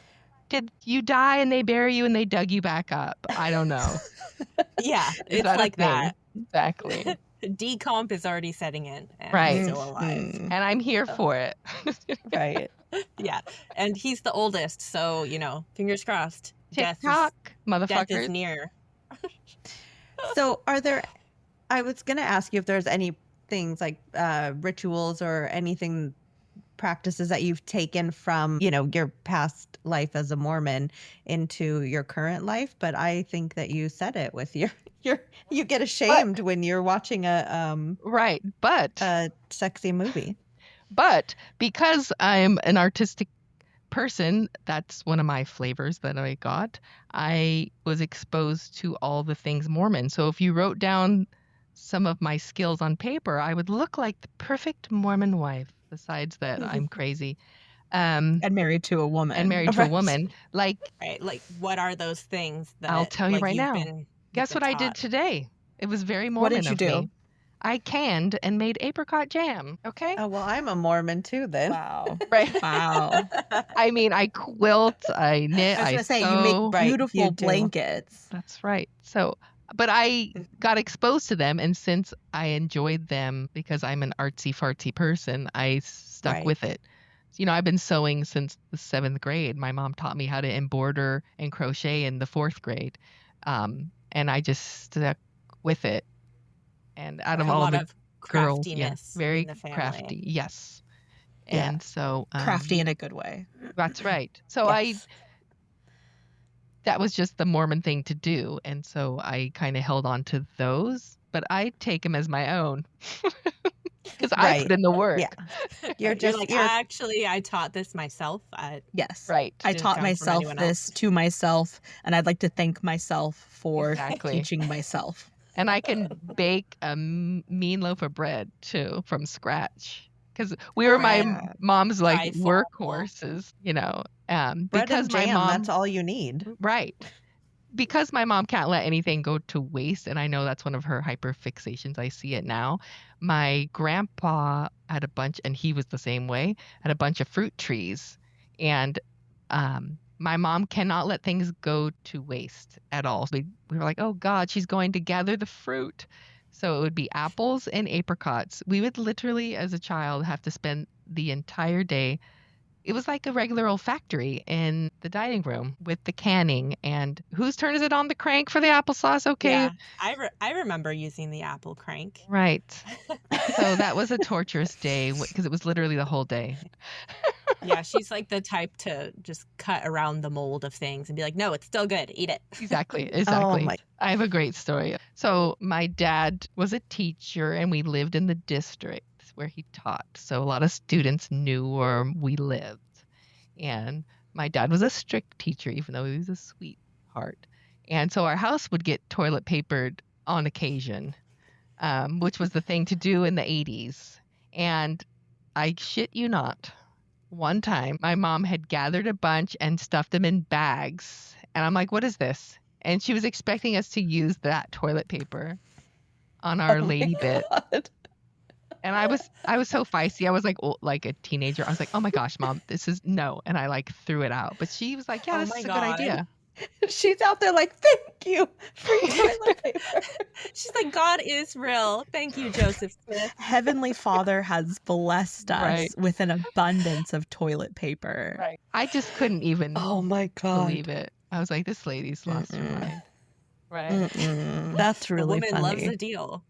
did you die and they bury you and they dug you back up? I don't know. Yeah, Is it's that a like thing? that. Exactly. Decomp is already setting in, and Right. he's still alive. Mhm. And I'm here for it. Right. Yeah, and he's the oldest, so fingers crossed. TikTok, Death is motherfuckers. near. So I was going to ask you if there's any things like rituals or anything, practices that you've taken from, your past life as a Mormon into your current life. But I think that you said it with you get ashamed when you're watching Right. But a sexy movie. because I'm an artistic person, that's one of my flavors that I got. I was exposed to all the things Mormon. So if you wrote down some of my skills on paper, I would look like the perfect Mormon wife. Besides that, I'm crazy. And married to a woman. And married to a woman. Like, Right, like what are those things that I'll tell you right you've now. been Guess what I did taught? today? It was very What Mormon did you of do? me. I canned and made apricot jam. Okay. Oh, well, I'm a Mormon too then. Wow. Right. Wow. I mean, I quilt, I knit, I was I going to say, you sew. make Right, you beautiful do. blankets. That's right. So, but I got exposed to them, and since I enjoyed them because I'm an artsy fartsy person, I stuck Right. with it. I've been sewing since the 7th grade. My mom taught me how to embroider and crochet in the 4th grade. And I just stuck with it. And out of A all lot the of girls, yeah, craftiness very in the family. crafty. Yes. Yeah. And so Crafty in a good way. that's right. So Yes. that was just the Mormon thing to do. And so I kind of held on to those, but I take them as my own because I Right. put in the work. Yeah. You're like, actually, I taught this myself. Yes. Right. I Didn't taught come from myself anyone this else. to myself, and I'd like to thank myself for Exactly. teaching myself. And I can bake a mean loaf of bread too from scratch. Because we were my Bread. mom's like Trifle. workhorses, Bread because and my jam, mom, that's all you need. right. Because my mom can't let anything go to waste, and I know that's one of her hyper fixations. I see it now. My grandpa had a bunch, and he was the same way, had a bunch of fruit trees. And my mom cannot let things go to waste at all. So we were like, oh God, she's going to gather the fruit. So it would be apples and apricots. We would literally, as a child, have to spend the entire day. It was like a regular old factory in the dining room with the canning and whose turn is it on the crank for the applesauce? Okay. Yeah, I remember using the apple crank. Right. So that was a torturous day because it was literally the whole day. Yeah, she's like the type to just cut around the mold of things and be like, no, it's still good. Eat it. Exactly. Oh my. I have a great story. So my dad was a teacher and we lived in the district where he taught. So a lot of students knew where we lived. And my dad was a strict teacher, even though he was a sweetheart. And so our house would get toilet papered on occasion, which was the thing to do in the 80s. And I shit you not, one time my mom had gathered a bunch and stuffed them in bags. And I'm like, what is this? And she was expecting us to use that toilet paper on our lady bit. God. And I was so feisty. I was like a teenager. I was like, oh my gosh, Mom, this is no. And I like threw it out. But she was like, yeah, Oh this my is a good God. idea. She's out there like, thank you. Free toilet paper. She's like, God is real. Thank you, Joseph Smith. Heavenly Father has blessed us Right. with an abundance of toilet paper. Right. I just couldn't even Oh my God. believe it. I was like, this lady's lost her Mm-mm. mind. Right. Mm-mm. That's A really woman funny. loves a deal.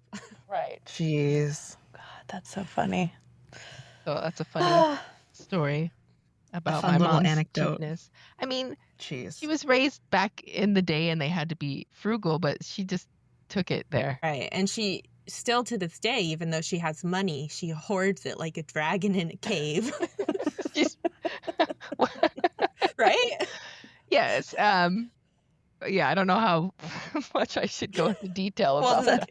Right. Jeez. God, that's so funny. So that's a funny story about fun my little mom's anecdote. cheapness. I mean, Jeez. she was raised back in the day and they had to be frugal, but she just took it there. Right. And she still to this day, even though she has money, she hoards it like a dragon in a cave. She's- Right? yes. Yeah, I don't know how much I should go into detail Well, about that.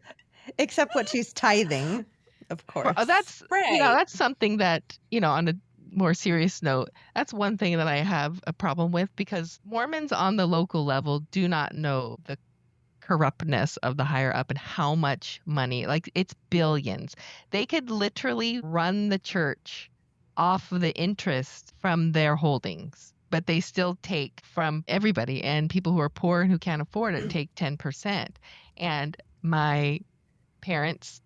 except what she's tithing, of course. That's Right. that's something that, on a more serious note, that's one thing that I have a problem with, because Mormons on the local level do not know the corruptness of the higher up and how much money, like it's billions. They could literally run the church off of the interest from their holdings, but they still take from everybody, and people who are poor and who can't afford it take 10%. And my parents,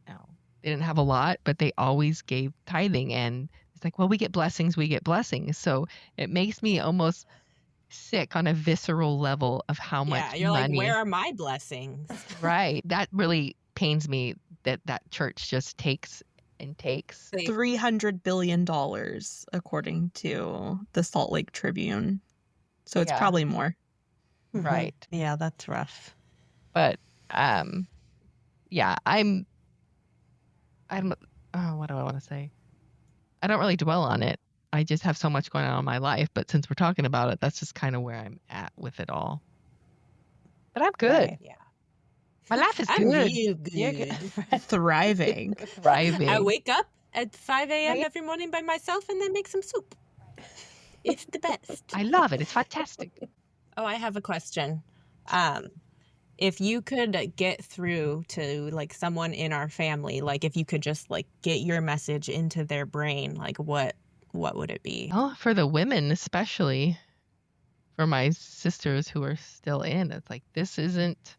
they didn't have a lot, but they always gave tithing, and it's like, well, we get blessings. So it makes me almost sick on a visceral level of how much Yeah, you're money. like, where are my blessings? Right. That really pains me that church just takes and takes. $300 billion, according to the Salt Lake Tribune. So it's Yeah. probably more. Right. Yeah, that's rough. But yeah, I'm what do I want to say? I don't really dwell on it. I just have so much going on in my life, but since we're talking about it, that's just kind of where I'm at with it all. But I'm good. Right. Yeah. My life is I'm good. real good. You're good. Thriving. Thriving. I wake up at 5 a.m. Right. every morning by myself and then make some soup. It's the best. I love it. It's fantastic. Oh, I have a question. If you could get through to like someone in our family, like if you could just like get your message into their brain, like what would it be? Well, for the women, especially for my sisters who are still in, it's like, this isn't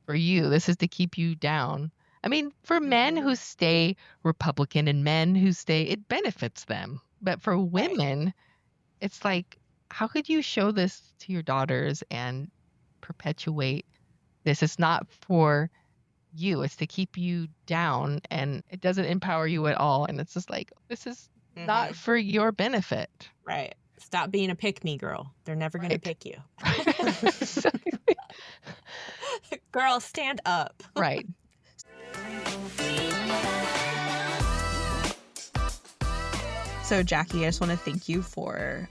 for you. This is to keep you down. I mean, for men who stay Republican and men who stay, it benefits them. But for women, it's like, how could you show this to your daughters and perpetuate this? It's not for you. It's to keep you down, and it doesn't empower you at all. And it's just like, this is not for your benefit. Right. Stop being a pick-me girl. They're never going to pick you. Girl, stand up. Right. So, Jackie, I just want to thank you for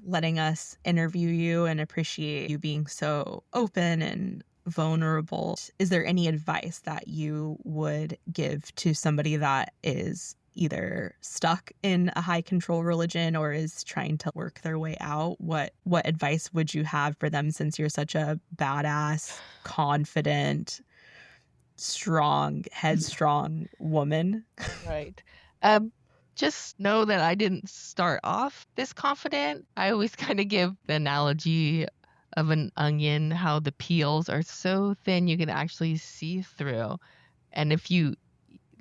letting us interview you and appreciate you being so open and vulnerable. Is there any advice that you would give to somebody that is either stuck in a high control religion or is trying to work their way out? What advice would you have for them, since you're such a badass, confident, strong, headstrong woman? Right. Just know that I didn't start off this confident. I always kind of give the analogy of an onion, how the peels are so thin you can actually see through. And if you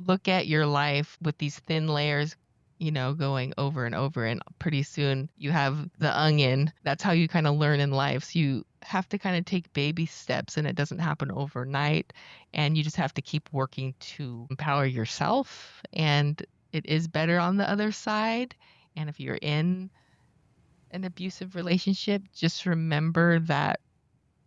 look at your life with these thin layers, going over and over, and pretty soon you have the onion. That's how you kind of learn in life. So you have to kind of take baby steps, and it doesn't happen overnight. And you just have to keep working to empower yourself, and it is better on the other side. And if you're in an abusive relationship, just remember that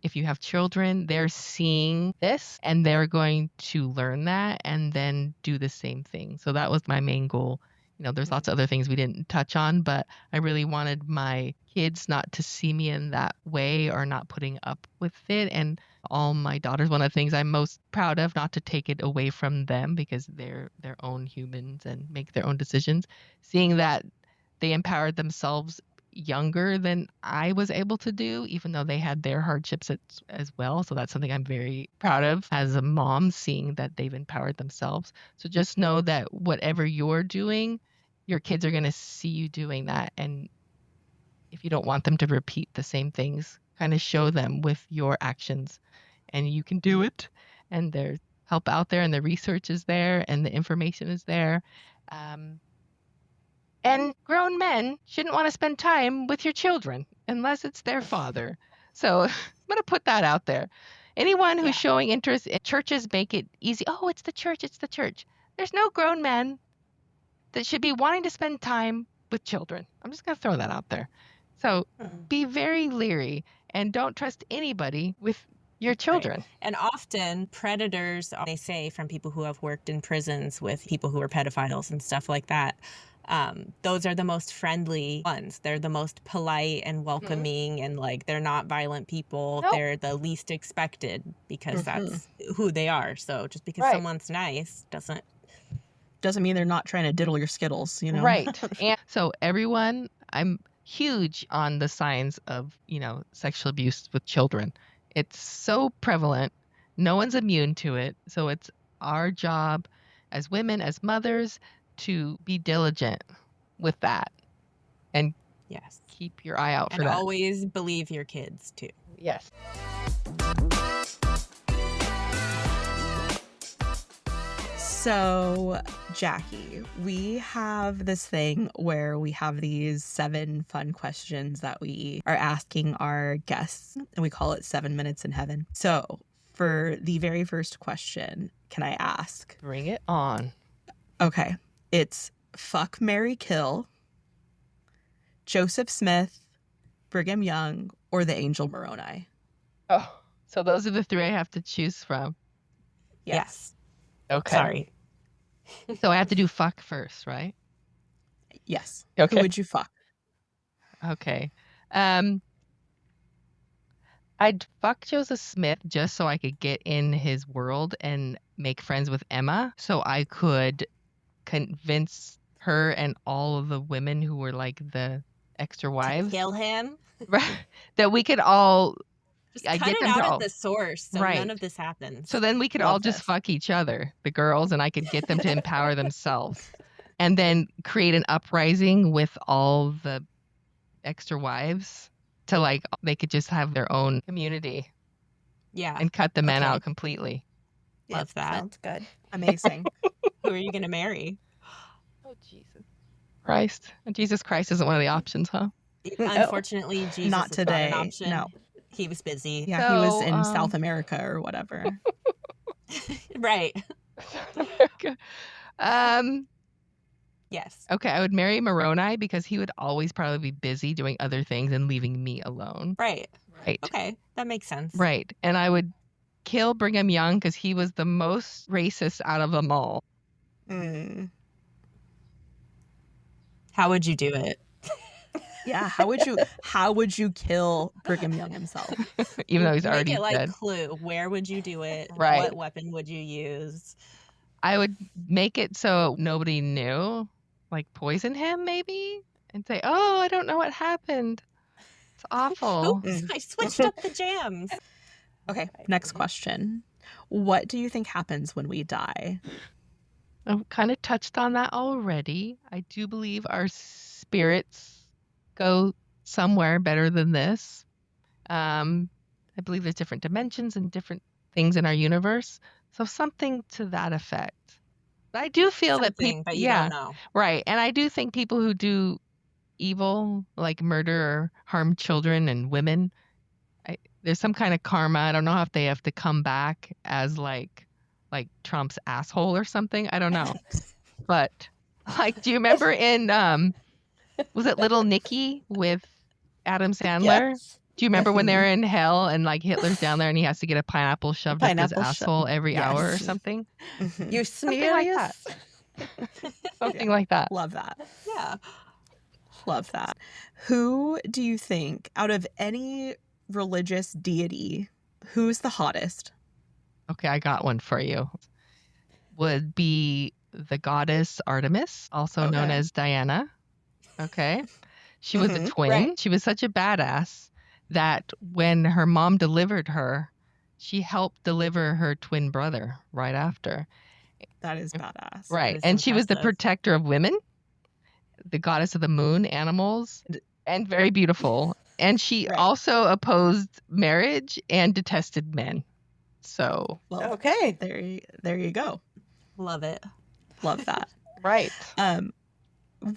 if you have children, they're seeing this and they're going to learn that and then do the same thing. So that was my main goal There's lots of other things we didn't touch on, but I really wanted my kids not to see me in that way or not putting up with it. And all my daughters, one of the things I'm most proud of, not to take it away from them because they're their own humans and make their own decisions, seeing that they empowered themselves younger than I was able to do, even though they had their hardships as well. So that's something I'm very proud of as a mom, seeing that they've empowered themselves. So just know that whatever you're doing, your kids are going to see you doing that. And if you don't want them to repeat the same things, kind of show them with your actions, and you can do it. And there's help out there, and the research is there, and the information is there. And grown men shouldn't want to spend time with your children unless it's their father. So I'm going to put that out there. Anyone who's showing interest, churches make it easy. Oh, it's the church. It's the church. There's no grown men that should be wanting to spend time with children. I'm just going to throw that out there. So be very leery and don't trust anybody with your children. Right. And often predators, they say, from people who have worked in prisons with people who are pedophiles and stuff like that, those are the most friendly ones. They're the most polite and welcoming, and like they're not violent people. Nope. They're the least expected because that's who they are. So just because someone's nice doesn't mean they're not trying to diddle your Skittles, Right. And so everyone, I'm huge on the signs of, sexual abuse with children. It's so prevalent. No one's immune to it. So it's our job as women, as mothers, to be diligent with that and keep your eye out for that. And always believe your kids too. Yes. So, Jackie, we have this thing where we have these 7 fun questions that we are asking our guests, and we call it 7 Minutes in Heaven. So, for the very first question, can I ask? Bring it on. Okay. It's fuck, marry, kill, Joseph Smith, Brigham Young, or the Angel Moroni. Oh, so those are the 3 I have to choose from. Yes. Okay. Sorry. So I have to do fuck first, right? Yes. Okay. Who would you fuck? Okay. I'd fuck Joseph Smith just so I could get in his world and make friends with Emma, so I could convince her and all of the women who were like the extra wives to kill him. That we could all just cut it out at the source, so right. None of this happens. So then we could all just fuck each other, the girls, and I could get them to empower themselves, and then create an uprising with all the extra wives to like they could just have their own community. Yeah. And cut the men out completely. Love that. Sounds good. Amazing. Who are you going to marry? Oh, Jesus Christ. Jesus Christ isn't one of the options, huh? Unfortunately, Jesus not is today. Not an option. No. He was busy. Yeah, he was in South America or whatever. Right. South America. Yes. Okay, I would marry Moroni because he would always probably be busy doing other things and leaving me alone. Right. Right. Okay, that makes sense. Right. And I would kill Brigham Young because he was the most racist out of them all. How would you do it? Yeah, how would you kill Brigham Young himself? Even though he's already Make it like dead. Clue. Where would you do it? Right. What weapon would you use? I would make it so nobody knew, like poison him maybe, and say, "Oh, I don't know what happened. It's awful." Oops, I switched up the jams. Okay, next question. What do you think happens when we die? I've kind of touched on that already. I do believe our spirits go somewhere better than this. I believe there's different dimensions and different things in our universe. So something to that effect. But I do feel that people, but you don't know. Right. And I do think people who do evil, like murder or harm children and women, there's some kind of karma. I don't know if they have to come back as like Trump's asshole or something. I don't know. But like, do you remember in was it Little Nicky with Adam Sandler? Yes. Do you remember when they were in hell and like Hitler's down there and he has to get a pineapple shoved up his asshole every hour or something? You Something like serious? that. Something like that. Love that. Yeah. Love that. Who do you think, out of any religious deity, who's the hottest? Okay, I got one for you. Would be the goddess Artemis, also known Okay. as Diana. Okay. She was a Mhm. twin. Right. She was such a badass that when her mom delivered her, she helped deliver her twin brother right after. That is badass. Right. is And she was the impressive. protector of women, the goddess of the moon, animals, and very beautiful. And she Right. also opposed marriage and detested men. So, Well, Okay. there you go. Love it. Love that. right.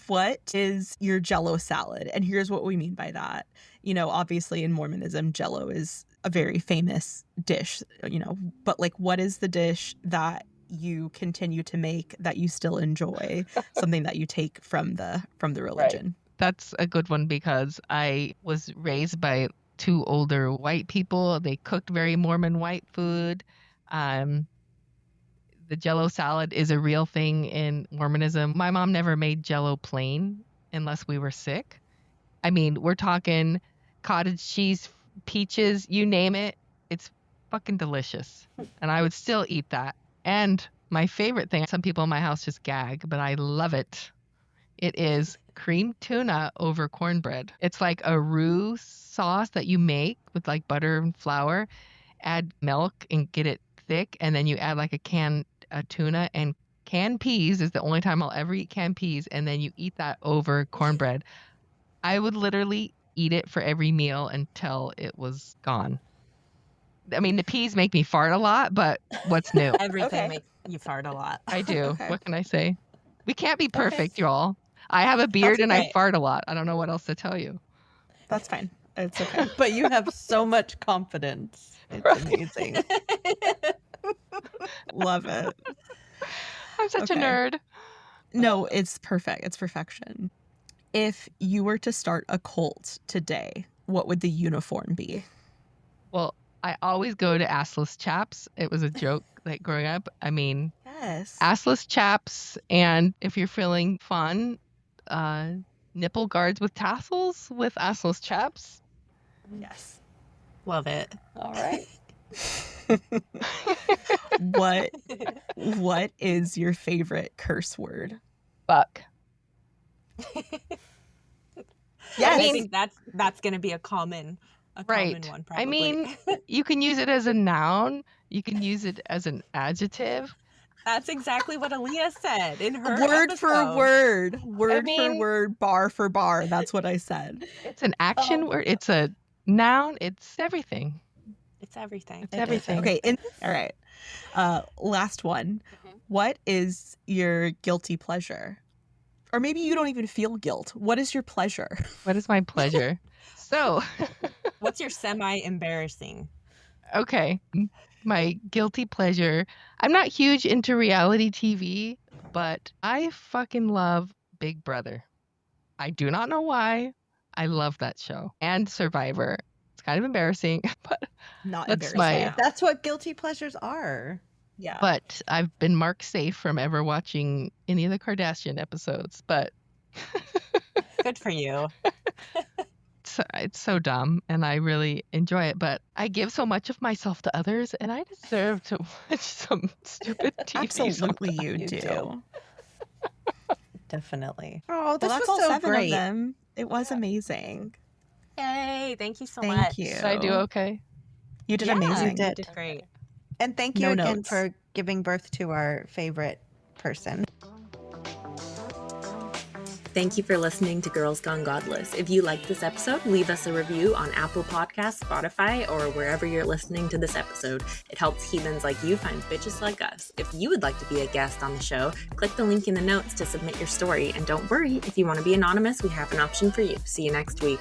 What is your Jello salad? And here's what we mean by that. You know, obviously in Mormonism, Jello is a very famous dish, you know, but like, what is the dish that you continue to make that you still enjoy? Something that you take from the religion. That's a good one because I was raised by two older white people. They cooked very Mormon white food. The Jello salad is a real thing in Mormonism. My mom never made Jello plain unless we were sick. I mean, we're talking cottage cheese, peaches, you name it. It's fucking delicious. And I would still eat that. And my favorite thing, some people in my house just gag, but I love it. It is creamed tuna over cornbread. It's like a roux sauce that you make with like butter and flour. Add milk and get it thick, and then you add like a can of tuna, and canned peas is the only time I'll ever eat canned peas, and then you eat that over cornbread. I would literally eat it for every meal until it was gone. I mean, the peas make me fart a lot, but what's new? Everything Okay. makes you fart a lot. I do. Okay. What can I say? We can't be perfect, y'all. I have a beard and I okay. fart a lot. I don't know what else to tell you. That's fine. It's okay. But you have so much confidence. It's amazing. Love it. I'm such a Okay. nerd. No, it's perfect. It's perfection. If you were to start a cult today, what would the uniform be? Well, I always go to assless chaps. It was a joke like growing up. I mean, Yes. assless chaps, and if you're feeling fun, nipple guards with tassels with assless chaps. Yes. Love it. All right. What is your favorite curse word? Fuck. Yes. I think that's going to be a common Right. one, probably. I mean, you can use it as a noun. You can use it as an adjective. that's exactly what Aaliyah said in her Word for episode. word. Word for mean- word, bar for bar. That's what I said. It's an action word. It's a noun. It's everything. It's everything. It's everything. Okay. All right. Last one. Mhm. What is your guilty pleasure? Or maybe you don't even feel guilt. What is your pleasure? What is my pleasure? So, What's your semi-embarrassing? okay. My guilty pleasure. I'm not huge into reality TV, but I fucking love Big Brother. I do not know why. I love that show. And Survivor. It's kind of embarrassing, but Not That's embarrassing. my- That's what guilty pleasures are. Yeah. but I've been marked safe from ever watching any of the Kardashian episodes. But Good for you. it's so dumb, and I really enjoy it. But I give so much of myself to others, and I deserve to watch some stupid TV. Absolutely you You do. do. Definitely. Oh, Well, this that's was all so 7 great. of them. It was amazing. Yay. Thank you so Thank much. you. Did I do okay? You did Yeah, amazing. You did. You did great. And thank you No again notes. for giving birth to our favorite person. Thank you for listening to Girls Gone Godless. If you liked this episode, leave us a review on Apple Podcasts, Spotify, or wherever you're listening to this episode. It helps heathens like you find bitches like us. If you would like to be a guest on the show, click the link in the notes to submit your story. And don't worry, if you want to be anonymous, we have an option for you. See you next week.